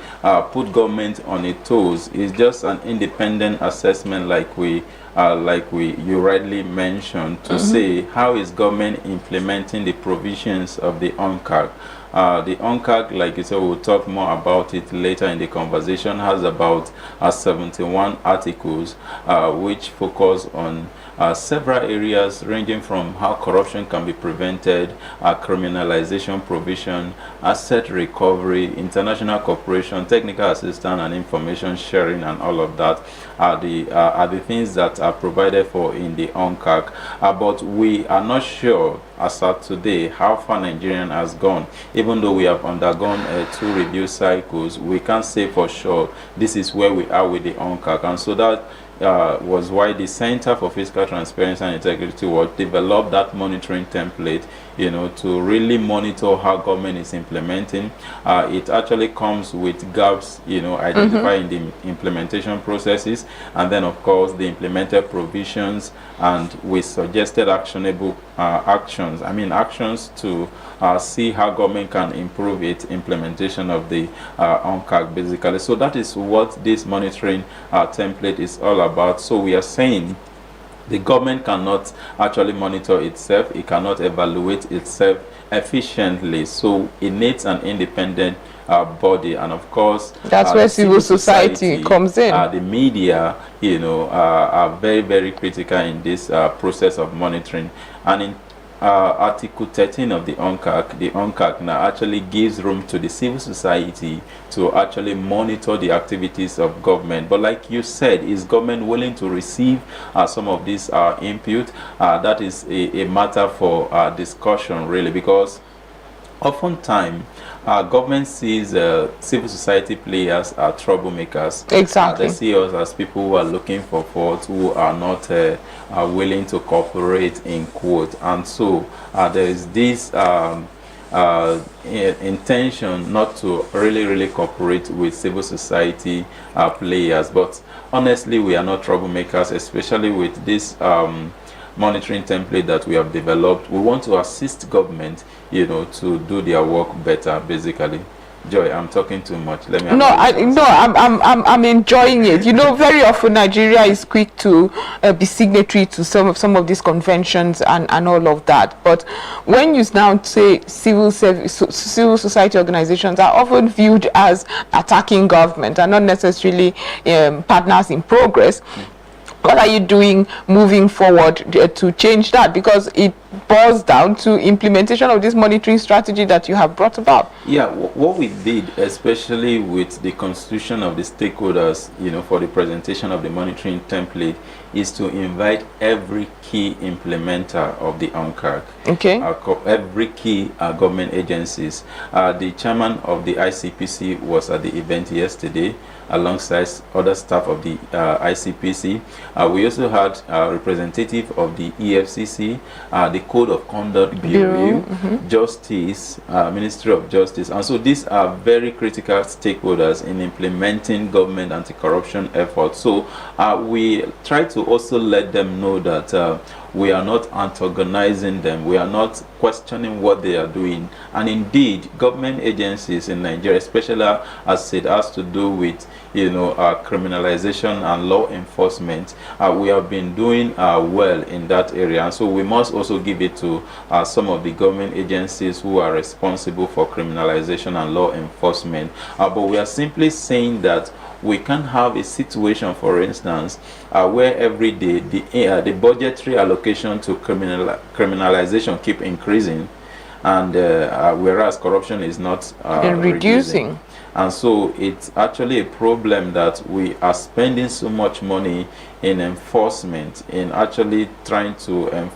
put government on its toes. It's just an independent assessment, like you rightly mentioned, to say how is government implementing the provisions of the UNCAC. The UNCAC, like you said, we'll talk more about it later in the conversation, has about 71 articles which focus on several areas, ranging from how corruption can be prevented, criminalization provision, asset recovery, international cooperation, technical assistance and information sharing, and all of that are the things that are provided for in the UNCAC. But we are not sure as of today how far Nigeria has gone. Even though we have undergone 2 review cycles, we can't say for sure this is where we are with the UNCAC. And so that was why the Center for Fiscal Transparency and Integrity Watch developed that monitoring template, you know, to really monitor how government is implementing. It actually comes with gaps, you know, identified in the implementation processes, and then of course the implemented provisions, and with suggested actionable actions. I mean, actions to see how government can improve its implementation of the UNCAC, basically. So that is what this monitoring template is all about. So we are saying the government cannot actually monitor itself, it cannot evaluate itself efficiently, so it needs an independent body. And of course, that's where civil society comes in. The media, are very, very critical in this process of monitoring. And in Article 13 of the UNCAC now actually gives room to the civil society to actually monitor the activities of government. But like you said, is government willing to receive some of this input? That is a matter for discussion, really, because oftentimes government sees civil society players as troublemakers. Exactly. They see us as people who are looking for fault, who are not willing to cooperate, in quote. And so there is this intention not to really cooperate with civil society players. But honestly, we are not troublemakers, especially with this monitoring template that we have developed. We want to assist government, to do their work better, basically. Joy, I'm talking too much. Let me. I'm enjoying it. Very often Nigeria is quick to be signatory to some of these conventions and all of that. But when you now say civil society organizations are often viewed as attacking government and not necessarily partners in progress. What are you doing moving forward to change that? Because it boils down to implementation of this monitoring strategy that you have brought about. Yeah, what we did, especially with the constitution of the stakeholders, for the presentation of the monitoring template, is to invite every key implementer of the UNCAC. Okay. Every key government agencies. The chairman of the ICPC was at the event yesterday, alongside other staff of the ICPC. We also had a representative of the EFCC, the Code of Conduct Bureau, Justice, Ministry of Justice. And so these are very critical stakeholders in implementing government anti-corruption efforts. So we try to also let them know that we are not antagonizing them, we are not questioning what they are doing. And indeed, government agencies in Nigeria, especially as it has to do with criminalization and law enforcement, we have been doing well in that area. And so we must also give it to some of the government agencies who are responsible for criminalization and law enforcement. But we are simply saying that we can have a situation, for instance, where every day the budgetary allocation to criminalization keep increasing, and whereas corruption is not reducing. And so it's actually a problem that we are spending so much money in enforcement, in actually trying to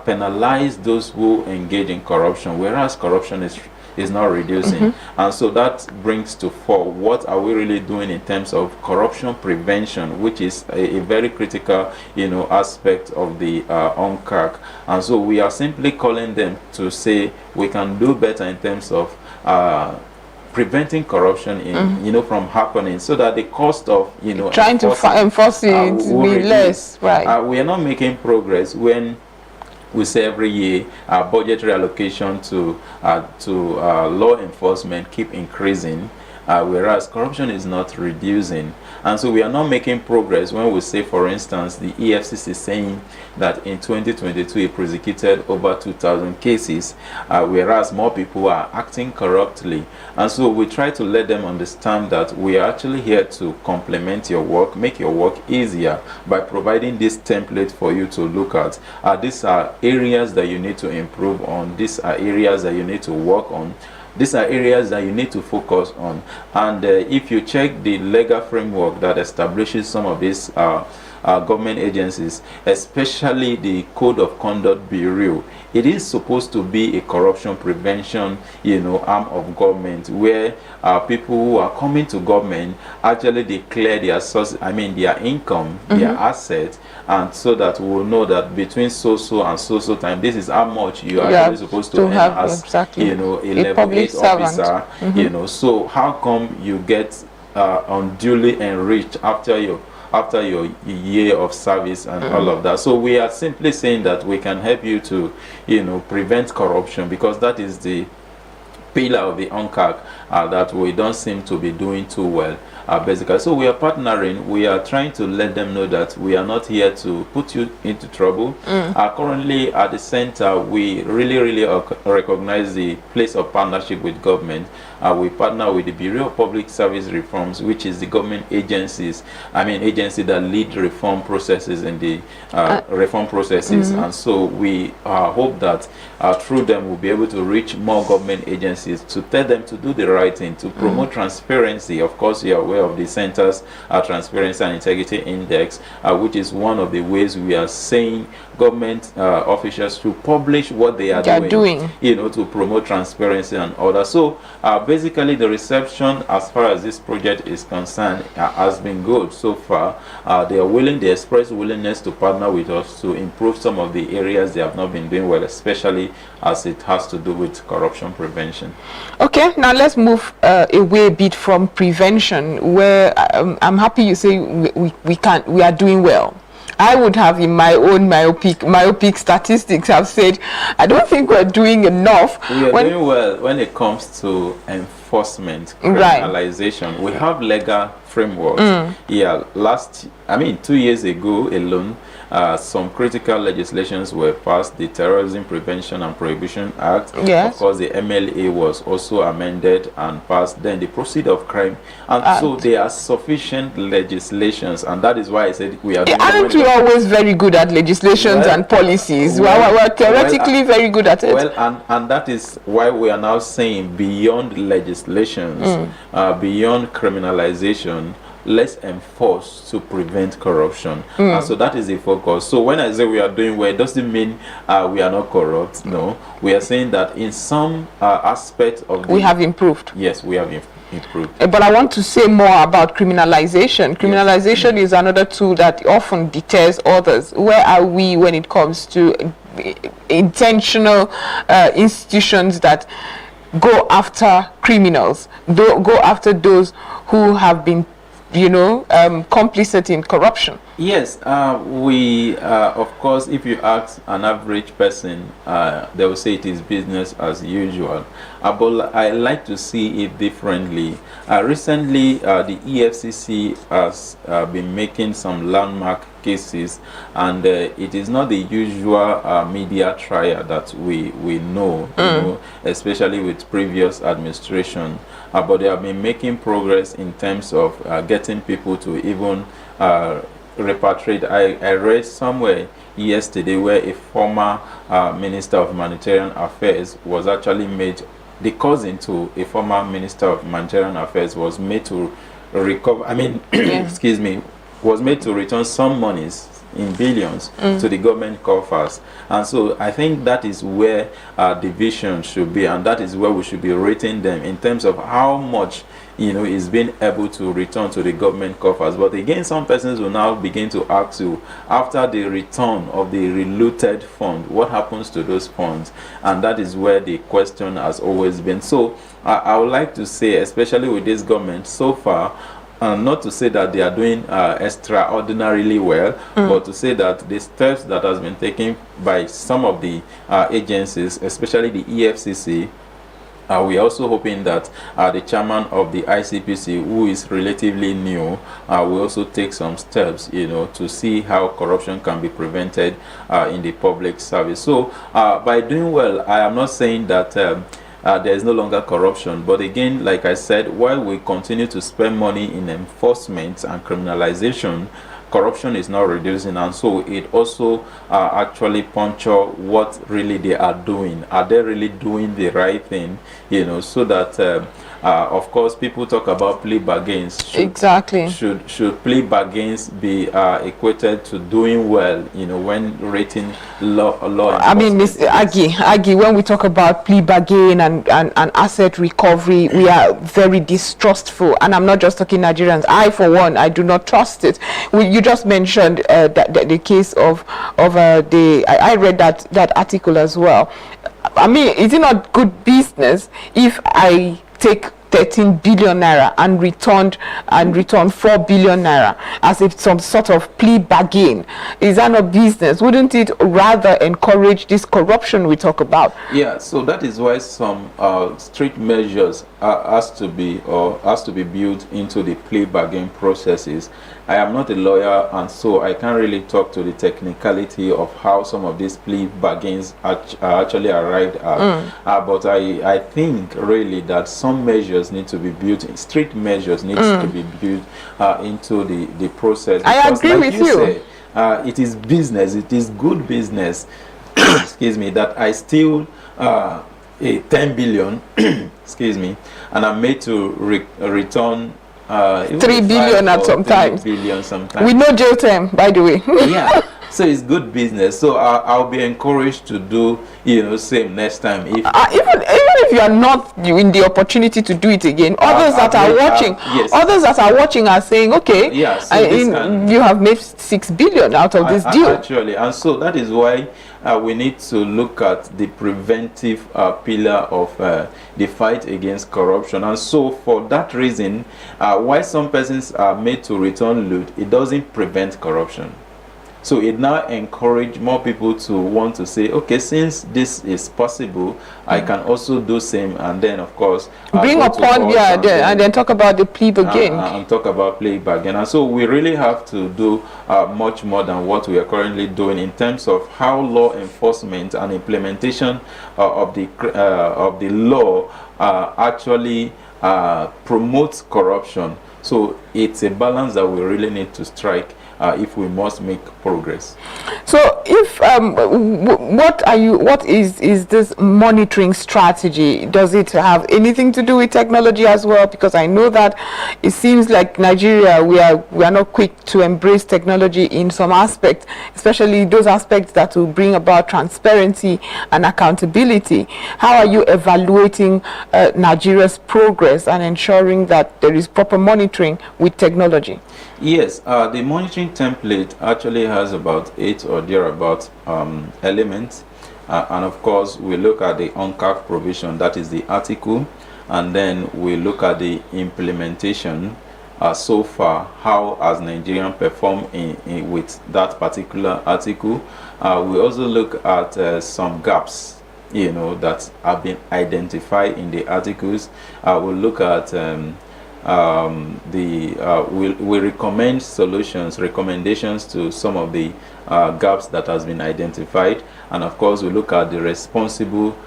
penalize those who engage in corruption, whereas corruption is not reducing. And so that brings to fore what are we really doing in terms of corruption prevention, which is a very critical aspect of the UNCAC. And so we are simply calling them to say we can do better in terms of preventing corruption in from happening, so that the cost of trying to enforce it will be less. Right. We are not making progress when we say every year budgetary allocation to law enforcement keep increasing, whereas corruption is not reducing. And so we are not making progress when we say, for instance, the EFCC is saying that in 2022 it prosecuted over 2,000 cases, whereas more people are acting corruptly. And so we try to let them understand that we are actually here to complement your work, make your work easier by providing this template for you to look at. These are areas that you need to improve on. These are areas that you need to work on. These are areas that you need to focus on. And if you check the legal framework that establishes some of these government agencies, especially the Code of Conduct Bureau, it is supposed to be a corruption prevention, arm of government, where people who are coming to government actually declare their source, their income, their assets, and so that we will know that between so and so time, this is how much you are actually supposed to earn as exactly. a level 8 officer. So how come you get unduly enriched after your year of service and all of that? So we are simply saying that we can help you to prevent corruption, because that is the pillar of the UNCAC that we don't seem to be doing too well. Basically, so we are partnering. We are trying to let them know that we are not here to put you into trouble. Currently at the center, we really recognize the place of partnership with government. We partner with the Bureau of Public Service Reforms, which is the government agencies that lead reform processes in the reform processes. And so we hope that through them we'll be able to reach more government agencies to tell them to do the right thing, to promote transparency. Of course, you are aware of the Center's Transparency and Integrity Index, which is one of the ways we are saying government officials to publish what they are doing, to promote transparency and order. So basically the reception as far as this project is concerned has been good so far. They express willingness to partner with us to improve some of the areas they have not been doing well, especially as it has to do with corruption prevention. Okay, now let's move away a bit from prevention, where I'm happy you say we are doing well. I would have, in my own myopic statistics, have said I don't think we're doing enough. We are doing well when it comes to enforcement, criminalization. Right. We have legal frameworks. 2 years ago alone, some critical legislations were passed. The Terrorism Prevention and Prohibition Act. Yes. Of course, the MLA was also amended and passed. Then the Proceed of Crime. And so there are sufficient legislations, and that is why I said we are. Aren't we always very good at legislations and policies? We're theoretically very good at it. Well, and that is why we are now saying beyond legislations, beyond criminalization, let's enforce to prevent corruption. So that is the focus. So when I say we are doing well, it doesn't mean we are not corrupt. No, we are saying that in some aspect of we have improved. Yes, we have improved. But I want to say more about criminalization. Criminalization is another tool that often deters others. Where are we when it comes to intentional institutions that go after criminals, go after those who have been complicit in corruption? Yes, we of course, if you ask an average person, they will say it is business as usual. But I like to see it differently. Recently, the EFCC has been making some landmark cases, and it is not the usual media trial that we know, especially with previous administration. But they have been making progress in terms of getting people to even repatriate. I read somewhere yesterday where a former Minister of Humanitarian Affairs was actually made, the cousin to a former Minister of Humanitarian Affairs was made to recover, excuse me, was made to return some monies in billions to the government coffers. And so I think that is where division should be, and that is where we should be rating them in terms of how much is being able to return to the government coffers. But again, some persons will now begin to ask you, after the return of the relooted fund, what happens to those funds? And that is where the question has always been. So I would like to say, especially with this government so far, not to say that they are doing extraordinarily well, but to say that the steps that has been taken by some of the agencies, especially the EFCC, we are also hoping that the chairman of the ICPC, who is relatively new, will also take some steps, to see how corruption can be prevented in the public service. So by doing well, I am not saying that there is no longer corruption, but again, like I said, while we continue to spend money in enforcement and criminalization, corruption is not reducing, and so it also actually puncture what really they are doing. Are they really doing the right thing? So that of course, people talk about plea bargains. Should plea bargains be equated to doing well? When rating law. I mean, Ms. Aggie, when we talk about plea bargain and asset recovery, we are very distrustful, and I'm not just talking Nigerians. I, for one, I do not trust it. You just mentioned that the case of I read that article as well. I mean, is it not good business if I take 13 billion naira and returned 4 billion naira as if some sort of plea bargain. Is that not business? Wouldn't it rather encourage this corruption we talk about? Yeah, so that is why some strict measures has to be built into the plea bargain processes. I am not a lawyer, and so I can't really talk to the technicality of how some of these plea bargains are actually arrived at. But I think really that some measures need to be built, strict measures need to be built into the process. I agree like with you. Say, it is business, it is good business, excuse me, that I steal a 10 billion, excuse me, and I'm made to return 3 billion at some time. Sometimes. We know jail term, by the way. Yeah, so it's good business. So I'll be encouraged to do, same next time. If even if you are not in the opportunity to do it again, others that are watching are saying, okay, yeah, so you have made 6 billion out of this deal. Actually, and so that is why we need to look at the preventive pillar of the fight against corruption. And so for that reason, why some persons are made to return loot, it doesn't prevent corruption. So it now encourages more people to want to say, okay, since this is possible, I can also do same, and then of course bring upon and then talk about the plea bargain and talk about plea bargain. And so we really have to do much more than what we are currently doing in terms of how law enforcement and implementation of the law actually promotes corruption. So it's a balance that we really need to strike if we must make progress. So if what is this monitoring strategy? Does it have anything to do with technology as well? Because I know that it seems like Nigeria, we are not quick to embrace technology in some aspects, especially those aspects that will bring about transparency and accountability. How are you evaluating Nigeria's progress and ensuring that there is proper monitoring with technology? Yes, the monitoring template actually has about 8 or thereabout elements, and of course we look at the UNCAC provision, that is the article, and then we look at the implementation so far, how has Nigerian performed with that particular article. We also look at some gaps that have been identified in the articles. We'll look at we recommend recommendations to some of the gaps that has been identified, and of course we look at the responsible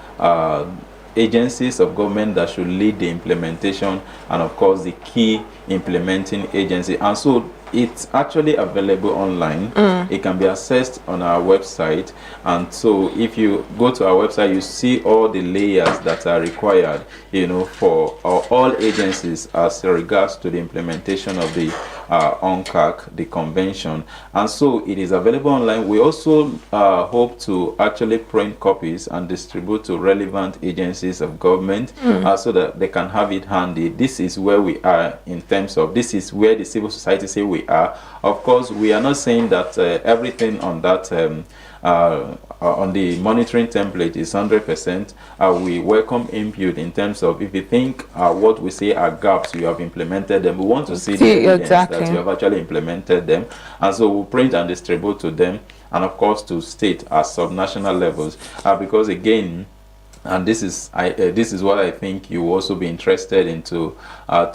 agencies of government that should lead the implementation, and of course the key implementing agency. And so it's actually available online. It can be accessed on our website, and so if you go to our website, you see all the layers that are required for all agencies as regards to the implementation of the UNCAC, the convention. And so it is available online. We also hope to actually print copies and distribute to relevant agencies of government so that they can have it handy. This is where we are in terms of, this is where the civil society say we are. Of course, we are not saying that everything on that on the monitoring template is 100%. We welcome input in terms of, if you think what we say are gaps, you have implemented them. We want to see the evidence that you have actually implemented them, and so we'll print and distribute to them, and of course to state at subnational levels, because again, and this is what I think you will also be interested in to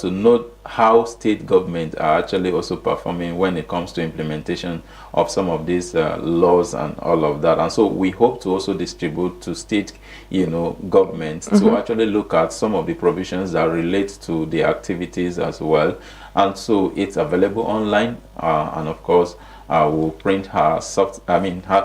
note how state government are actually also performing when it comes to implementation of some of these laws and all of that. And so we hope to also distribute to state governments to actually look at some of the provisions that relate to the activities as well. And so it's available online, and of course we'll print hard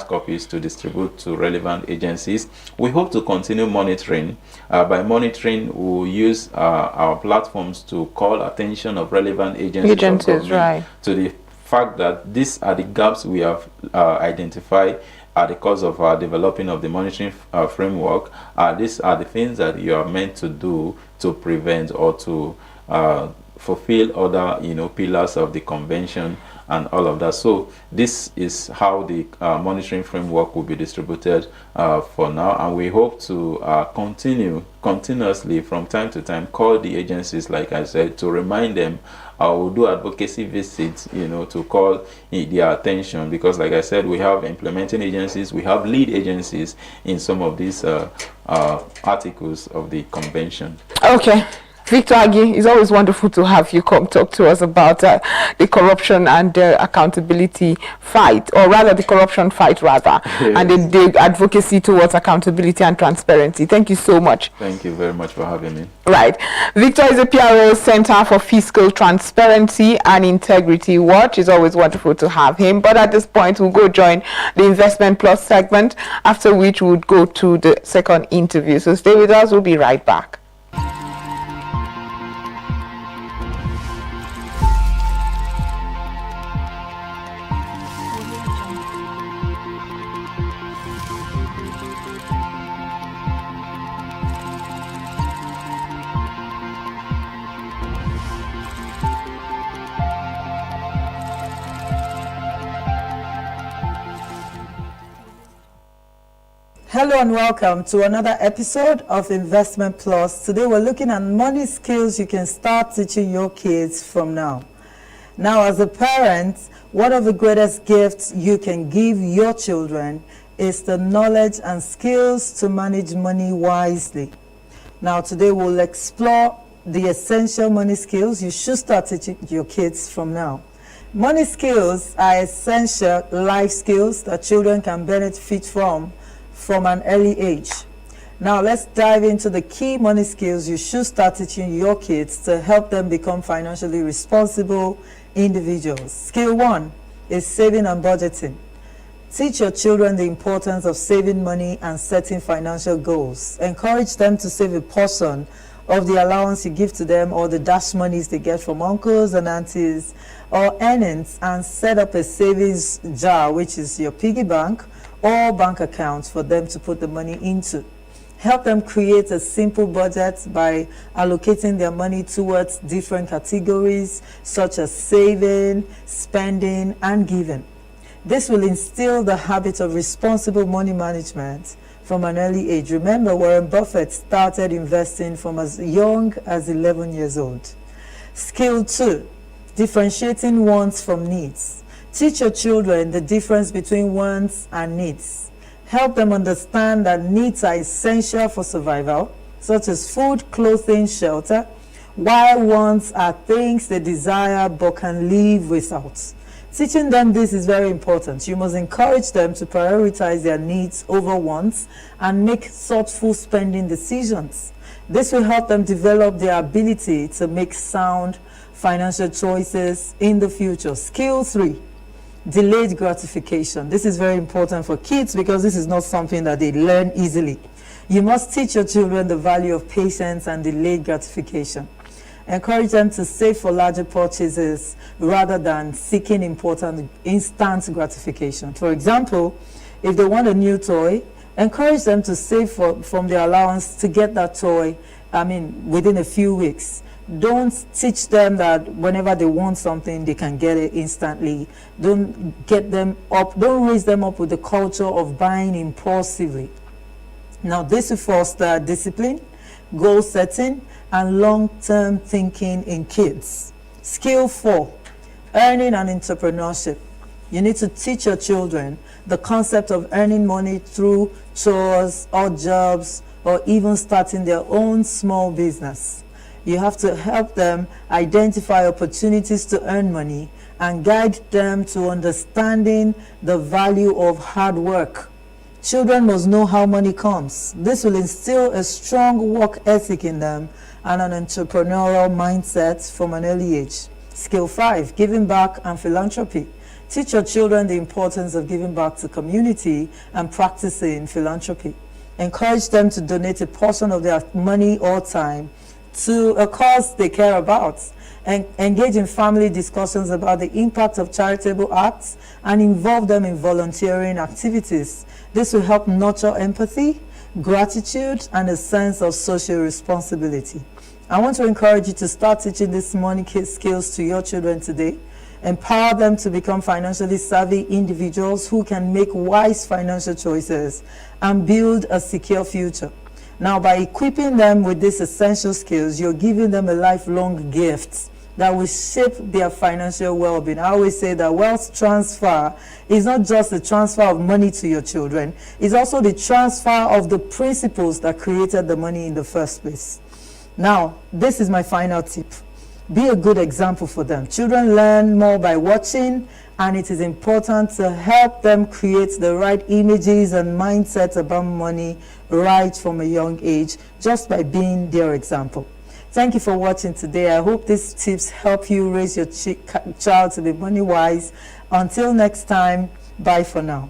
copies to distribute to relevant agencies. We hope to continue monitoring. By monitoring, we'll use our platforms to call attention of relevant agencies right, to the fact that these are the gaps we have identified at the course of our developing of the monitoring framework. These are the things that you are meant to do to prevent or to fulfill other pillars of the convention and all of that. So this is how the monitoring framework will be distributed for now, and we hope to continuously from time to time call the agencies, like I said, to remind them. We'll do advocacy visits, to call their attention, because like I said, we have implementing agencies, we have lead agencies in some of these articles of the convention. Okay. Victor Agi, it's always wonderful to have you come talk to us about the corruption and the accountability fight, or rather the corruption fight rather, yes, and the advocacy towards accountability and transparency. Thank you so much. Thank you very much for having me. Right. Victor is a PRO Center for Fiscal Transparency and Integrity Watch. It's always wonderful to have him. But at this point, we'll go join the Investment Plus segment, after which we'll go to the second interview. So stay with us. We'll be right back. Hello and welcome to another episode of Investment Plus. Today we're looking at money skills you can start teaching your kids from now. Now, as a parent, one of the greatest gifts you can give your children is the knowledge and skills to manage money wisely. Now, today we'll explore the essential money skills you should start teaching your kids from now. Money skills are essential life skills that children can benefit from an early age. Now let's dive into the key money skills you should start teaching your kids to help them become financially responsible individuals. Skill 1 is saving and budgeting. Teach your children the importance of saving money and setting financial goals. Encourage them to save a portion of the allowance you give to them, or the dash monies they get from uncles and aunties or earnings, and set up a savings jar, which is your piggy bank or bank accounts for them to put the money into. Help them create a simple budget by allocating their money towards different categories such as saving, spending, and giving. This will instill the habit of responsible money management from an early age. Remember, Warren Buffett started investing from as young as 11 years old. Skill 2, differentiating wants from needs. Teach your children the difference between wants and needs. Help them understand that needs are essential for survival, such as food, clothing, shelter, while wants are things they desire but can live without. Teaching them this is very important. You must encourage them to prioritize their needs over wants and make thoughtful spending decisions. This will help them develop their ability to make sound financial choices in the future. Skill 3. Delayed gratification. This is very important for kids because this is not something that they learn easily. You must teach your children the value of patience and delayed gratification. Encourage them to save for larger purchases rather than seeking instant gratification. For example, if they want a new toy, encourage them to save from their allowance to get that toy, within a few weeks. Don't teach them that whenever they want something, they can get it instantly. Don't raise them up with the culture of buying impulsively. Now, this will foster discipline, goal setting, and long-term thinking in kids. Skill 4, earning and entrepreneurship. You need to teach your children the concept of earning money through chores or jobs, or even starting their own small business. You have to help them identify opportunities to earn money and guide them to understanding the value of hard work. Children must know how money comes. This will instill a strong work ethic in them and an entrepreneurial mindset from an early age. Skill 5, giving back and philanthropy. Teach your children the importance of giving back to community and practicing philanthropy. Encourage them to donate a portion of their money or time to a cause they care about, and engage in family discussions about the impact of charitable acts and involve them in volunteering activities. This will help nurture empathy, gratitude, and a sense of social responsibility. I want to encourage you to start teaching these money skills to your children today. empower them to become financially savvy individuals who can make wise financial choices and build a secure future. Now, by equipping them with these essential skills, you're giving them a lifelong gift that will shape their financial well-being. I always say that wealth transfer is not just the transfer of money to your children, it's also the transfer of the principles that created the money in the first place. Now, this is my final tip. Be a good example for them. Children learn more by watching, and it is important to help them create the right images and mindsets about money right from a young age, just by being their example. Thank you for watching today. I hope these tips help you raise your child to be money wise. Until next time, bye for now.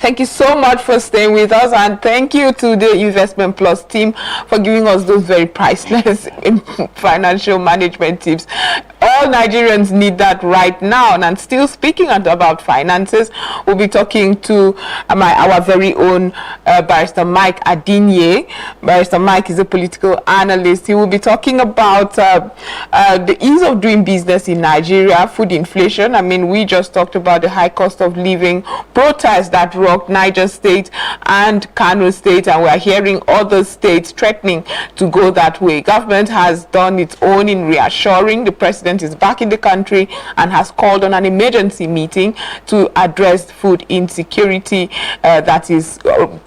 Thank you so much for staying with us, and thank you to the Investment Plus team for giving us those very priceless financial management tips. All Nigerians need that right now. And still speaking about finances, we'll be talking to our very own Barrister Mike Adinye. Barrister Mike is a political analyst. He will be talking about the ease of doing business in Nigeria, food inflation. I mean, we just talked about the high cost of living, protests that rocked Niger State and Kano State, and we're hearing other states threatening to go that way. Government has done its own in reassuring. The president is back in the country and has called on an emergency meeting to address food insecurity that is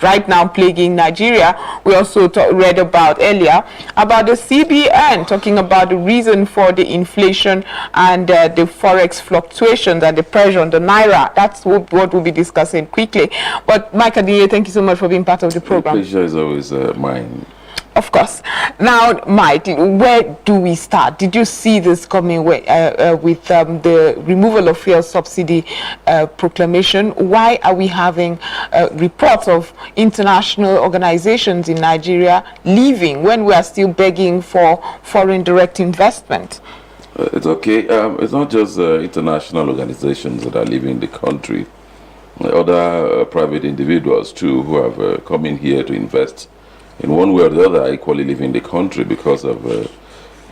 right now plaguing Nigeria. We also read about earlier about the CBN talking about the reason for the inflation and the forex fluctuations and the pressure on the naira. That's what we'll be discussing quickly. But Mike Adinye, thank you so much for being part of the program. The pleasure is always mine. Of course. Now, Mike, where do we start? Did you see this coming with the removal of fuel subsidy proclamation? Why are we having reports of international organizations in Nigeria leaving when we are still begging for foreign direct investment? It's okay. It's not just international organizations that are leaving the country. Other private individuals, too, who have come in here to invest in one way or the other, equally leaving the country because of the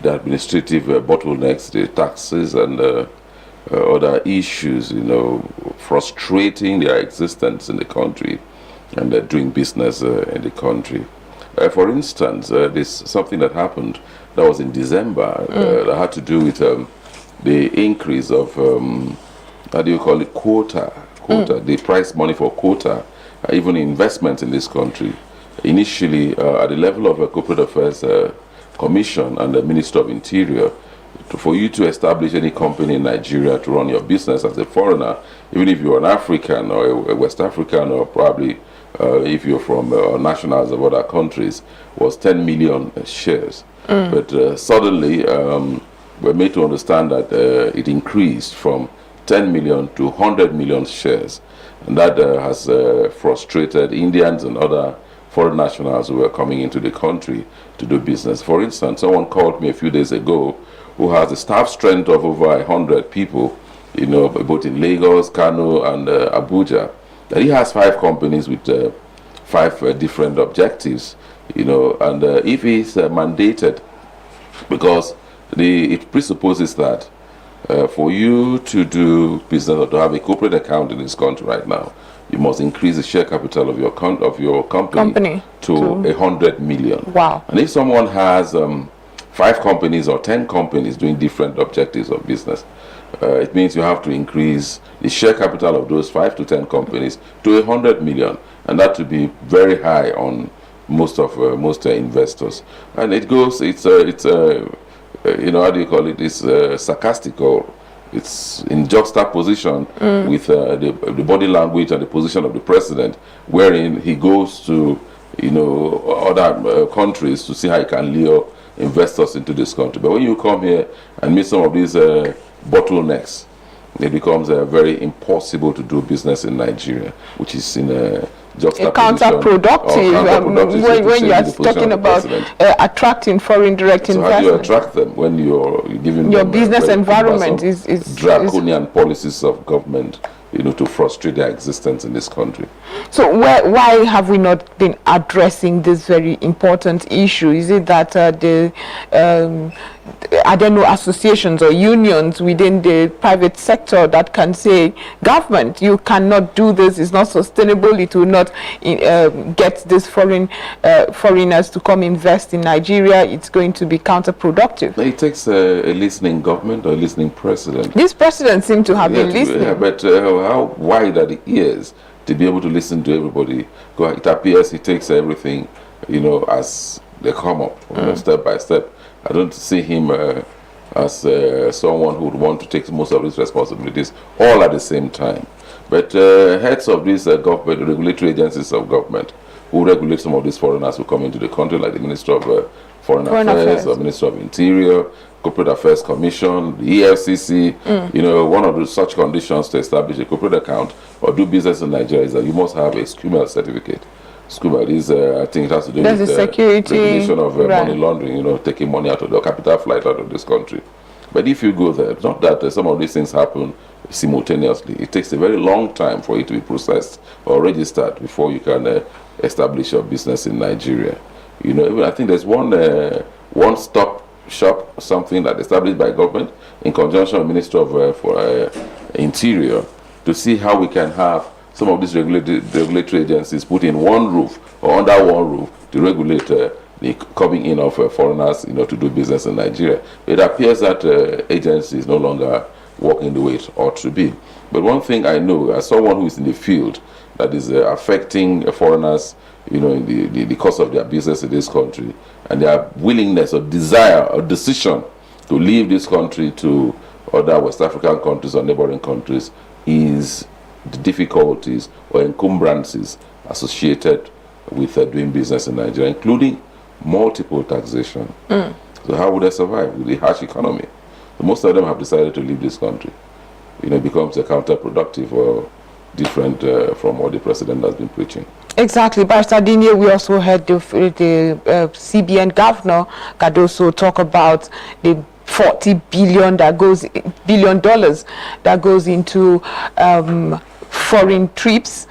administrative bottlenecks, the taxes, and other issues, frustrating their existence in the country and doing business in the country. For instance, there's something that happened that was in December that had to do with the increase of, quota, the price money for quota, even investments in this country. Initially, at the level of a Corporate Affairs Commission and the Minister of Interior, for you to establish any company in Nigeria to run your business as a foreigner, even if you're an African or a West African, or probably if you're from nationals of other countries, was 10 million shares. But suddenly, we're made to understand that it increased from 10 million to 100 million shares. And that has frustrated Indians and other foreign nationals who were coming into the country to do business. For instance, someone called me a few days ago who has a staff strength of over 100 people, both in Lagos, Kano, and Abuja. That he has 5 companies with 5 different objectives, and if he's mandated, because it presupposes that for you to do business or to have a corporate account in this country right now, you must increase the share capital of your company to 100 million. Wow. And if someone has 5 companies or 10 companies doing different objectives of business, it means you have to increase the share capital of those 5 to 10 companies to 100 million, and that to be very high on most investors. And it goes, it's sarcastical. It's in juxtaposition with the body language and the position of the president, wherein he goes to other countries to see how he can lure investors into this country. But when you come here and meet some of these bottlenecks, it becomes very impossible to do business in Nigeria, which is in counterproductive when you are talking about attracting foreign direct investment. How do you attract them when you're giving your them business environment is draconian policies of government, to frustrate their existence in this country? So why have we not been addressing this very important issue? Is it that are there no associations or unions within the private sector that can say, government, you cannot do this, it's not sustainable, it will not get these foreigners to come invest in Nigeria, it's going to be counterproductive? It takes a listening government or a listening president. This president seems to have been listening. But how wide are the ears to be able to listen to everybody? It appears he takes everything, as they come up, step by step. I don't see him as someone who would want to take most of his responsibilities all at the same time. But heads of these government, regulatory agencies of government, who regulate some of these foreigners who come into the country, like the Minister of Foreign Affairs or Minister of Interior, Corporate Affairs Commission, the EFCC, one of the such conditions to establish a corporate account or do business in Nigeria is that you must have a SCUMA certificate. SCUMA is, I think it has to do with the security regulation of money laundering, taking money out of the capital flight out of this country. But if you go there, it's not that some of these things happen simultaneously. It takes a very long time for it to be processed or registered before you can establish your business in Nigeria. Even I think there's one-stop shop, something that established by government in conjunction with Minister of Interior, to see how we can have some of these regulatory agencies put in one roof or under one roof to regulate the coming in of foreigners, to do business in Nigeria. It appears that agency is no longer working the way it ought to be. But one thing I know, as someone who is in the field that is affecting foreigners, in the course of their business in this country, and their willingness or desire or decision to leave this country to other West African countries or neighboring countries, is the difficulties or encumbrances associated with doing business in Nigeria, including multiple taxation. So how would they survive with the harsh economy? So most of them have decided to leave this country. It becomes a counterproductive or different from what the president has been preaching. Exactly. Barrister Adeniyi, we also heard the CBN governor Cardoso talk about the $40 billion that goes into foreign trips,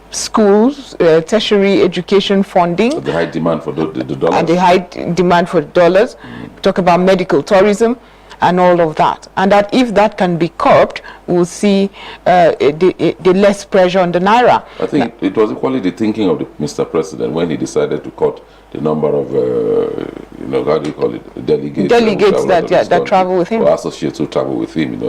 schools, tertiary education funding. So the high demand for the dollars. And the high demand for dollars. Talk about medical tourism and all of that. And that if that can be curbed, we'll see the less pressure on the Naira. I think it was equally the thinking of the Mr. President when he decided to cut the number of, how do you call it, delegates that travel with him. Or associates who travel with him,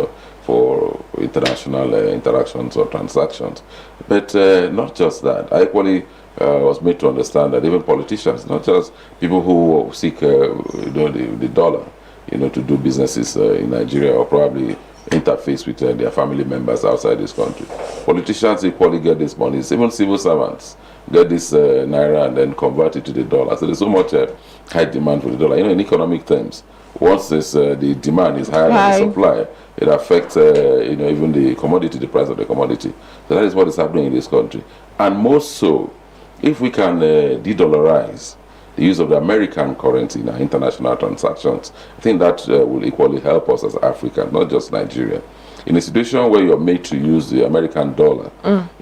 for international interactions or transactions. But not just that. I equally was made to understand that even politicians, not just people who seek the dollar, to do businesses in Nigeria or probably interface with their family members outside this country. Politicians equally get this money. Even civil servants get this Naira and then convert it to the dollar. So there's so much high demand for the dollar. In economic terms, once the demand is higher than the supply, it affects even the commodity, the price of the commodity. So that is what is happening in this country. And more so, if we can de-dollarize the use of the American currency in our international transactions, I think that will equally help us as Africans, not just Nigeria. In a situation where you're made to use the American dollar,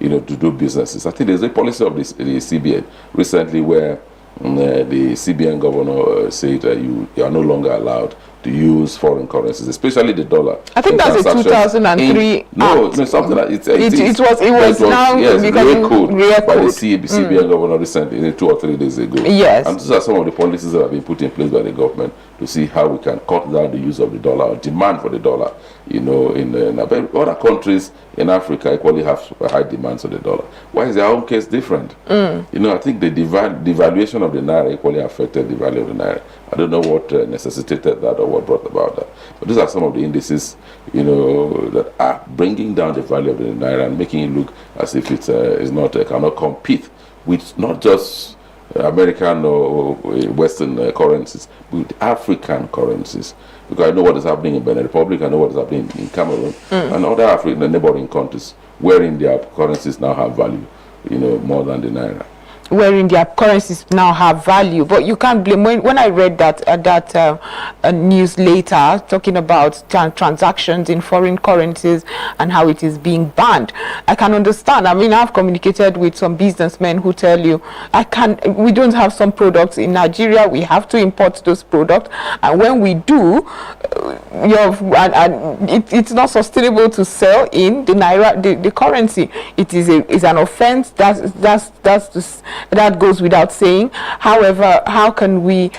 to do businesses, I think there's a policy of the CBN recently where the CBN governor said you are no longer allowed to use foreign currencies, especially the dollar. I think that's a 2003 no, something like it was now becoming code by the CBN governor recently, 2 or 3 days ago. Yes. And these are some of the policies that have been put in place by the government to see how we can cut down the use of the dollar or demand for the dollar. In other countries in Africa equally have high demands for the dollar. Why is our own case different? I think the devaluation of the Naira equally affected the value of the Naira. I don't know what necessitated that or what brought about that. But these are some of the indices, that are bringing down the value of the Naira and making it look as if it cannot compete with not just American or Western currencies, with African currencies. Because I know what is happening in Benin Republic, I know what is happening in Cameroon, and other African neighboring countries, wherein their currencies now have value more than the naira. Wherein their currencies now have value, but you can't blame. When I read that news later talking about transactions in foreign currencies and how it is being banned, I can understand. I mean, I've communicated with some businessmen who tell you, we don't have some products in Nigeria, we have to import those products, and when we do, it's not sustainable to sell in the naira, the currency. It is an offense. That goes without saying. However, how can we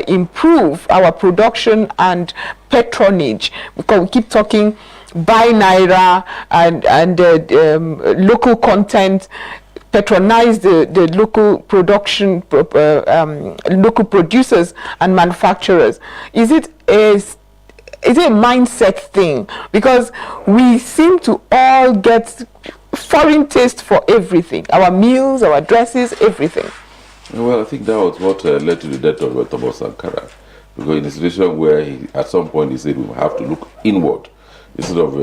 improve our production and patronage? Because we keep talking buy naira and local content, patronize the local production, local producers and manufacturers. Is it a mindset thing? Because we seem to all get foreign taste for everything, our meals, our dresses, everything. Well, I think that was what led to the death of Thomas Sankara, because in a situation where at some point he said we have to look inward instead of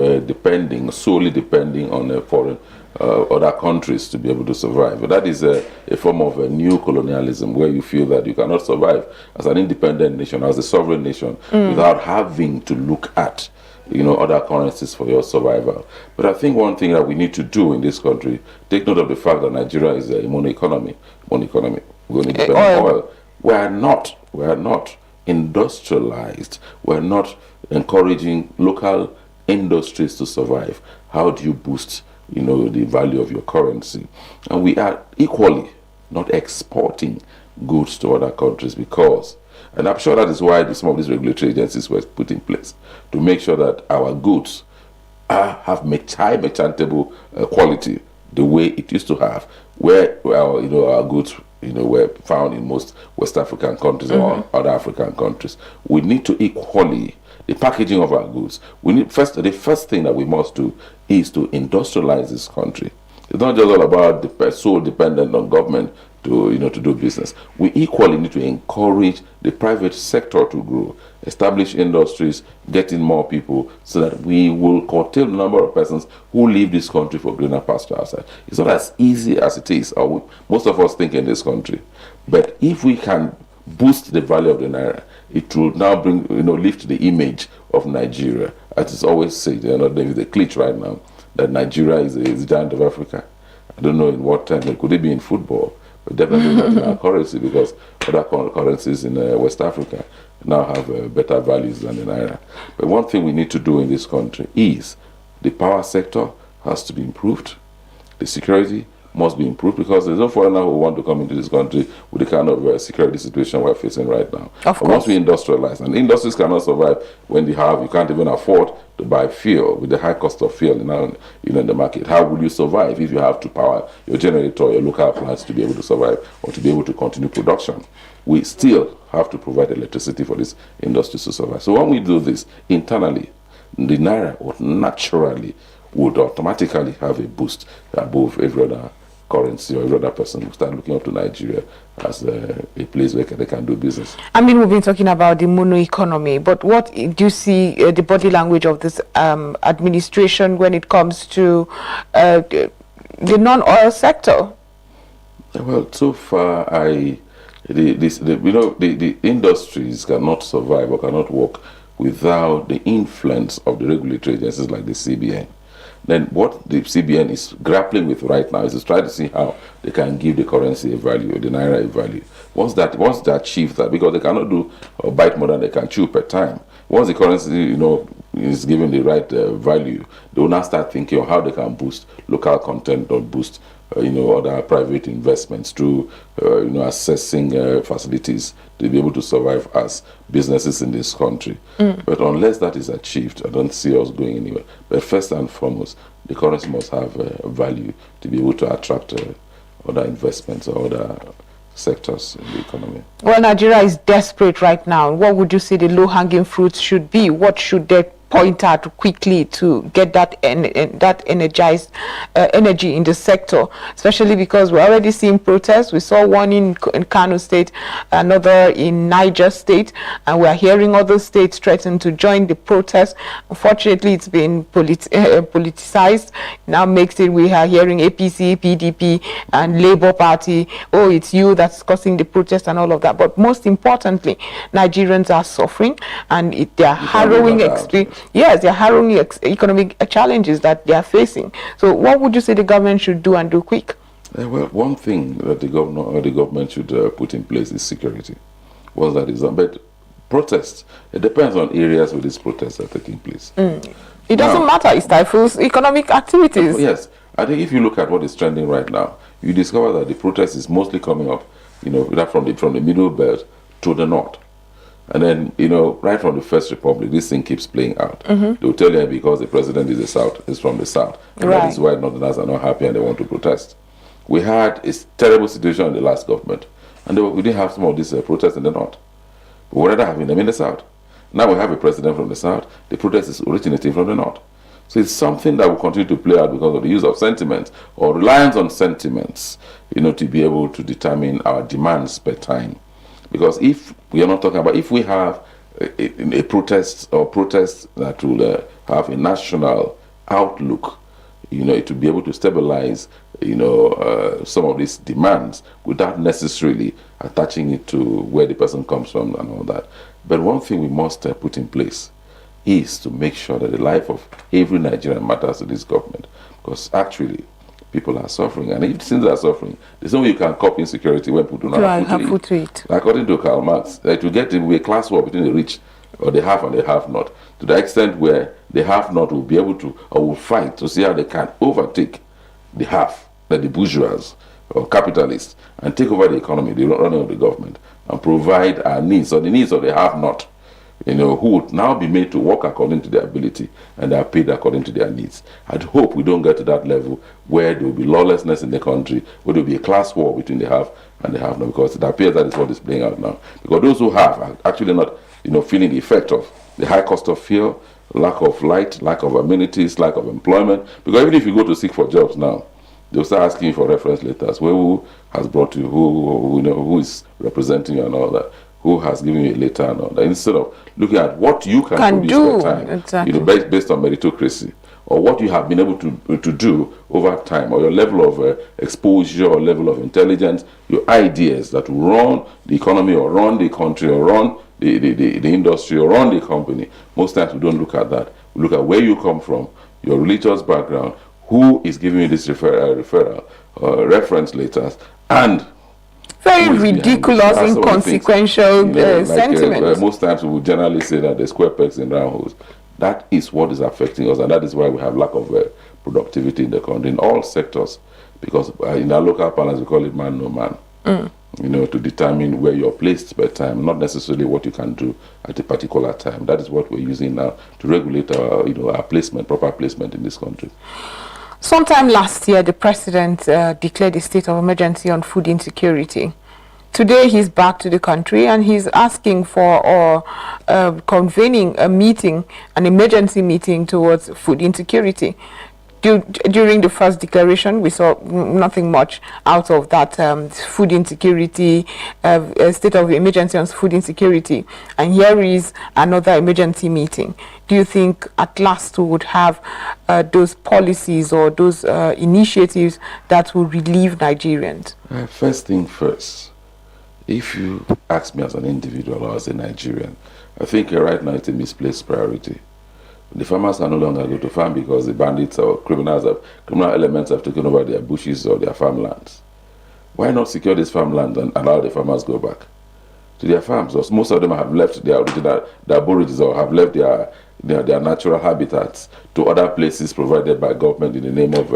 solely depending on foreign other countries to be able to survive. But that is a form of new colonialism, where you feel that you cannot survive as an independent nation, as a sovereign nation, without having to look at other currencies for your survival. But I think one thing that we need to do in this country, take note of the fact that Nigeria is a mono economy. We only depend on oil. We are not industrialized. We are not encouraging local industries to survive. How do you boost, the value of your currency? And we are equally not exporting goods to other countries because, and I'm sure that is why some of these regulatory agencies were put in place, to make sure that our goods have high merchantable quality, the way it used to have, where our goods were found in most West African countries or other African countries. We need to equally, the packaging of our goods, the first thing that we must do is to industrialize this country. It's not just all about sole dependent on government to do business. We equally need to encourage the private sector to grow, establish industries, get in more people, so that we will curtail the number of persons who leave this country for greener pasture outside. It's not as easy as it is, or most of us think in this country. But if we can boost the value of the naira, it will now bring, lift the image of Nigeria. As it's always said, there is a glitch right now that Nigeria is a giant of Africa. I don't know in what time. Could it be in football? But definitely not in our currency, because other currencies in West Africa now have better values than the naira. But one thing we need to do in this country is the power sector has to be improved. The security must be improved, because there's no foreigner who want to come into this country with the kind of security situation we're facing right now. Of course. Once we industrialize, and industries cannot survive when you can't even afford to buy fuel with the high cost of fuel in the market. How will you survive if you have to power your generator, your local plants to be able to survive or to be able to continue production? We still have to provide electricity for these industries to survive. So when we do this internally, the naira would automatically have a boost above every other currency, or every other person who start looking up to Nigeria as a place where they can do business. I mean, we've been talking about the mono economy, but what do you see the body language of this administration when it comes to the non-oil sector? Well, so far, the industries cannot survive or cannot work without the influence of the regulatory agencies like the CBN. Then what the CBN is grappling with right now is to try to see how they can give the currency a value, the naira a value. Once they achieve that, because they cannot do or bite more than they can chew per time. Once the currency, is given the right value, they will now start thinking of how they can boost local content or boost, other private investments through, assessing facilities to be able to survive as businesses in this country. But unless that is achieved, I don't see us going anywhere. But first and foremost, the currency must have value to be able to attract other investments or other sectors in the economy. Well, Nigeria is desperate right now. What would you say the low-hanging fruits should be? What should their point out quickly to get that that energized energy in the sector, especially because we're already seeing protests. We saw one in Kano State, another in Niger State, and we're hearing other states threaten to join the protest. Unfortunately, it's been politicized. Now makes it we are hearing APC, PDP, and Labour Party. Oh, it's you that's causing the protest and all of that. But most importantly, Nigerians are suffering, and they are harrowing economic challenges that they are facing. So what would you say the government should do, and do quick? Well, one thing that the government should put in place is security. Once that is done, but protests, it depends on areas where these protests are taking place. It doesn't matter. It stifles economic activities. Yes, I think if you look at what is trending right now, you discover that the protest is mostly coming up, from the middle belt to the north. And then, right from the First Republic, this thing keeps playing out. They will tell you because the president is from the south. And that is why Northerners are not happy and they want to protest. We had a terrible situation in the last government. And we didn't have some of these protests in the north. But we're rather having them in the south. Now we have a president from the south. The protest is originating from the north. So it's something that will continue to play out because of the use of sentiments or reliance on sentiments, to be able to determine our demands per time. Because if we are not talking about, if we have a protest or protests that will have a national outlook, it will be able to stabilize, some of these demands without necessarily attaching it to where the person comes from and all that. But one thing we must put in place is to make sure that the life of every Nigerian matters to this government. Because actually, people are suffering. And if since they are suffering, there's no way you can copy insecurity when people do not have food to eat. According to Karl Marx, to get into a class war between the rich or the have and the have-not, to the extent where the have-not will be able to, or will fight to see how they can overtake the have, like the bourgeois or capitalists, and take over the economy, the running of the government, and provide our needs, or the needs of the have-not, who would now be made to work according to their ability and they are paid according to their needs. I'd hope we don't get to that level where there will be lawlessness in the country, where there will be a class war between the have and the have-not, because it appears that is what is playing out now. Because those who have are actually not, feeling the effect of the high cost of fuel, lack of light, lack of amenities, lack of employment. Because even if you go to seek for jobs now, they'll start asking you for reference letters. Who has brought you? Who is representing you and all that? Who has given you a letter and all that? Instead of looking at what you can produce per time, based on meritocracy, or what you have been able to do over time, or your level of exposure or level of intelligence, your ideas that will run the economy or run the country or run the industry or run the company. Most times we don't look at that. We look at where you come from, your religious background, who is giving you this referral, reference letters, and very ridiculous, inconsequential sentiments. Most times we would generally say that the square pegs in round holes. That is what is affecting us, and that is why we have lack of productivity in the country in all sectors. Because in our local parlance we call it man no man. To determine where you're placed by time, not necessarily what you can do at a particular time. That is what we're using now to regulate our placement, proper placement in this country. Sometime last year, the president declared a state of emergency on food insecurity. Today, he's back to the country and he's asking for convening a meeting, an emergency meeting towards food insecurity. During the first declaration, we saw nothing much out of that food insecurity, state of emergency on food insecurity. And here is another emergency meeting. Do you think at last we would have those policies or those initiatives that will relieve Nigerians? First thing first, if you ask me as an individual or as a Nigerian, I think right now it's a misplaced priority. The farmers can no longer go to farm because the bandits or criminal elements have taken over their bushes or their farmlands. Why not secure these farmlands and allow the farmers go back to their farms? Because most of them have left their original, their aborages, or have left their natural habitats to other places provided by government in the name of,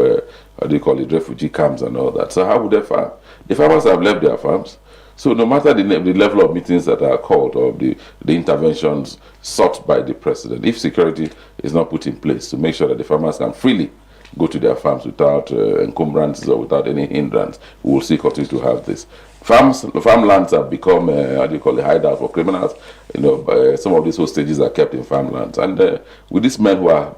refugee camps and all that. So how would they farm? The farmers have left their farms. So no matter the level of meetings that are called or the interventions sought by the president, if security is not put in place to make sure that the farmers can freely go to their farms without encumbrances or without any hindrance. We will still continue to have this. Farmlands have become, how do you call it, hideout for criminals. You know, some of these hostages are kept in farmlands. And with these men who are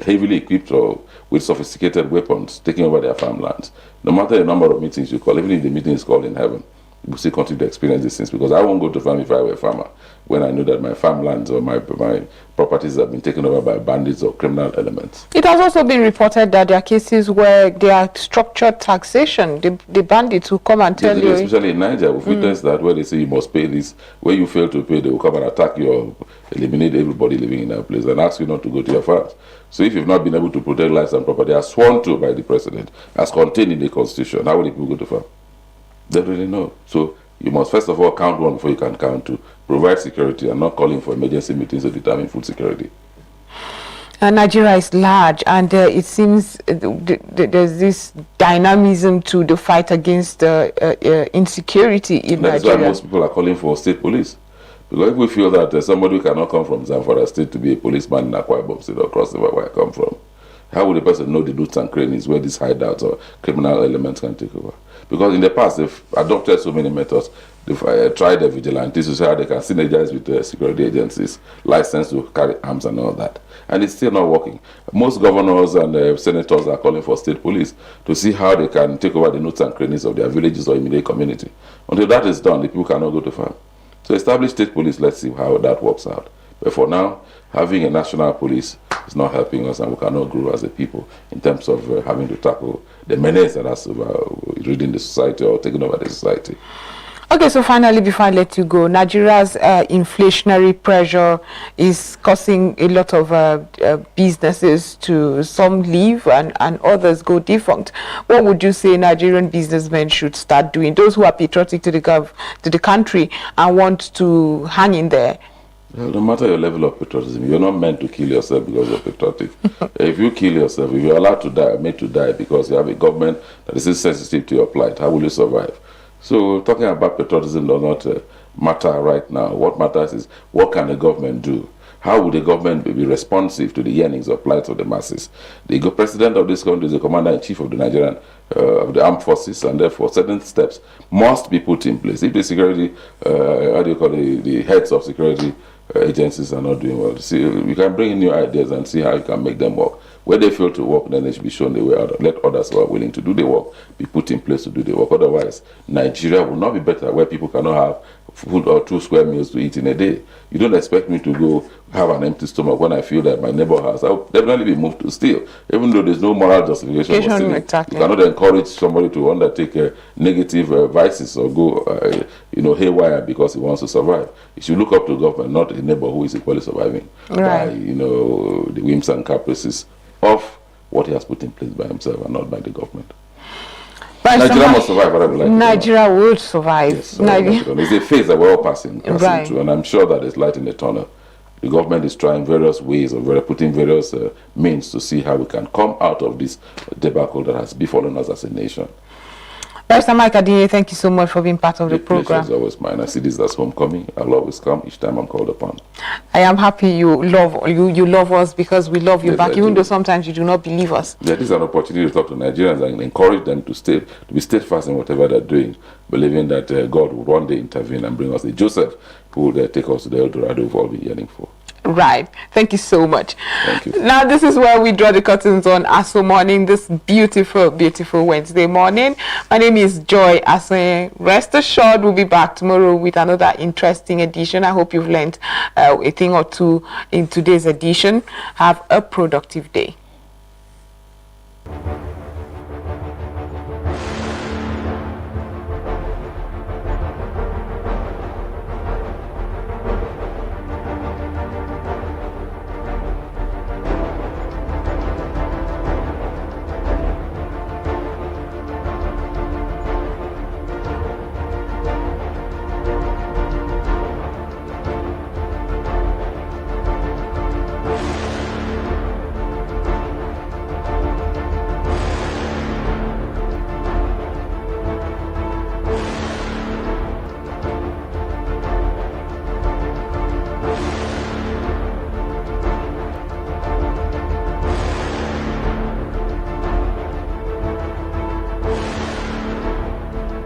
heavily equipped or with sophisticated weapons taking over their farmlands, no matter the number of meetings you call, even if the meeting is called in heaven, we still continue to experience these things, because I won't go to farm if I were a farmer when I know that my farmlands or my properties have been taken over by bandits or criminal elements. It has also been reported that there are cases where there are structured taxation. The bandits will come and tell you. Especially in Nigeria, we witnessed that, where they say you must pay this. Where you fail to pay, they will come and attack you or eliminate everybody living in that place and ask you not to go to your farms. So if you've not been able to protect lives and property as sworn to by the president, as contained in the constitution, how will the people go to farm? They don't really know. So you must first of all count one before you can count two. Provide security and not calling for emergency meetings to determine food security. Nigeria is large, and it seems there's this dynamism to the fight against insecurity in Nigeria. That's why most people are calling for state police. Because if we feel that somebody who cannot come from Zamfara State to be a policeman in Akwa Ibom State or across the river where I come from, how would the person know the nooks and crannies where these hideouts or criminal elements can take over? Because in the past, they've adopted so many methods. They've tried the vigilantes to see how they can synergize with security agencies, licensed to carry arms and all that. And it's still not working. Most governors and senators are calling for state police to see how they can take over the nooks and crannies of their villages or immediate community. Until that is done, the people cannot go to farm. So establish state police, let's see how that works out. But for now, having a national police is not helping us, and we cannot grow as a people in terms of having to tackle the menace that has ridden the society or taken over the society. Okay, so finally, before I let you go, Nigeria's inflationary pressure is causing a lot of businesses to some leave and others go defunct. What would you say Nigerian businessmen should start doing? Those who are patriotic to the country and want to hang in there. Well, no matter your level of patriotism, you're not meant to kill yourself because you're patriotic. If you kill yourself, if you're allowed to die, made to die because you have a government that is sensitive to your plight, how will you survive? So talking about patriotism does not matter right now. What matters is what can the government do? How would the government be responsive to the yearnings or plights of the masses? The president of this country is the commander-in-chief of the Nigerian of the armed forces, and therefore certain steps must be put in place. If the security, how do you call it, the heads of security agencies are not doing well, see, you can bring in new ideas and see how you can make them work. Where they fail to work, then they should be shown the way out. Let others who are willing to do the work be put in place to do the work. Otherwise, Nigeria will not be better, where people cannot have food or 2 square meals to eat in a day. You don't expect me to go have an empty stomach when I feel that my neighbor has. I'll definitely be moved to steal, even though there's no moral justification for stealing. Exactly. You cannot encourage somebody to undertake negative vices or go, haywire because he wants to survive. You should look up to government, not a neighbor who is equally surviving by, the whims and caprices of what he has put in place by himself and not by the government. Nigeria must survive, whatever like Nigeria will survive. Yes, it's a phase that we're all passing through, and I'm sure that there's light in the tunnel. The government is trying various ways of putting various means to see how we can come out of this debacle that has befallen us as a nation. Pastor Mike Adine, thank you so much for being part of the program. It's always mine. I see this as homecoming. I'll always come each time I'm called upon. I am happy you love us because we love you back, even though sometimes you do not believe us. Yeah, this is an opportunity to talk to Nigerians and encourage them to be steadfast in whatever they're doing, believing that God will one day intervene and bring us a Joseph who will take us to the El Dorado we've all been yearning for. Right. Thank you so much. Thank you. Now, this is where we draw the curtains on Aso Morning, this beautiful, beautiful Wednesday morning. My name is Joy Aso. Rest assured, we'll be back tomorrow with another interesting edition. I hope you've learned a thing or two in today's edition. Have a productive day.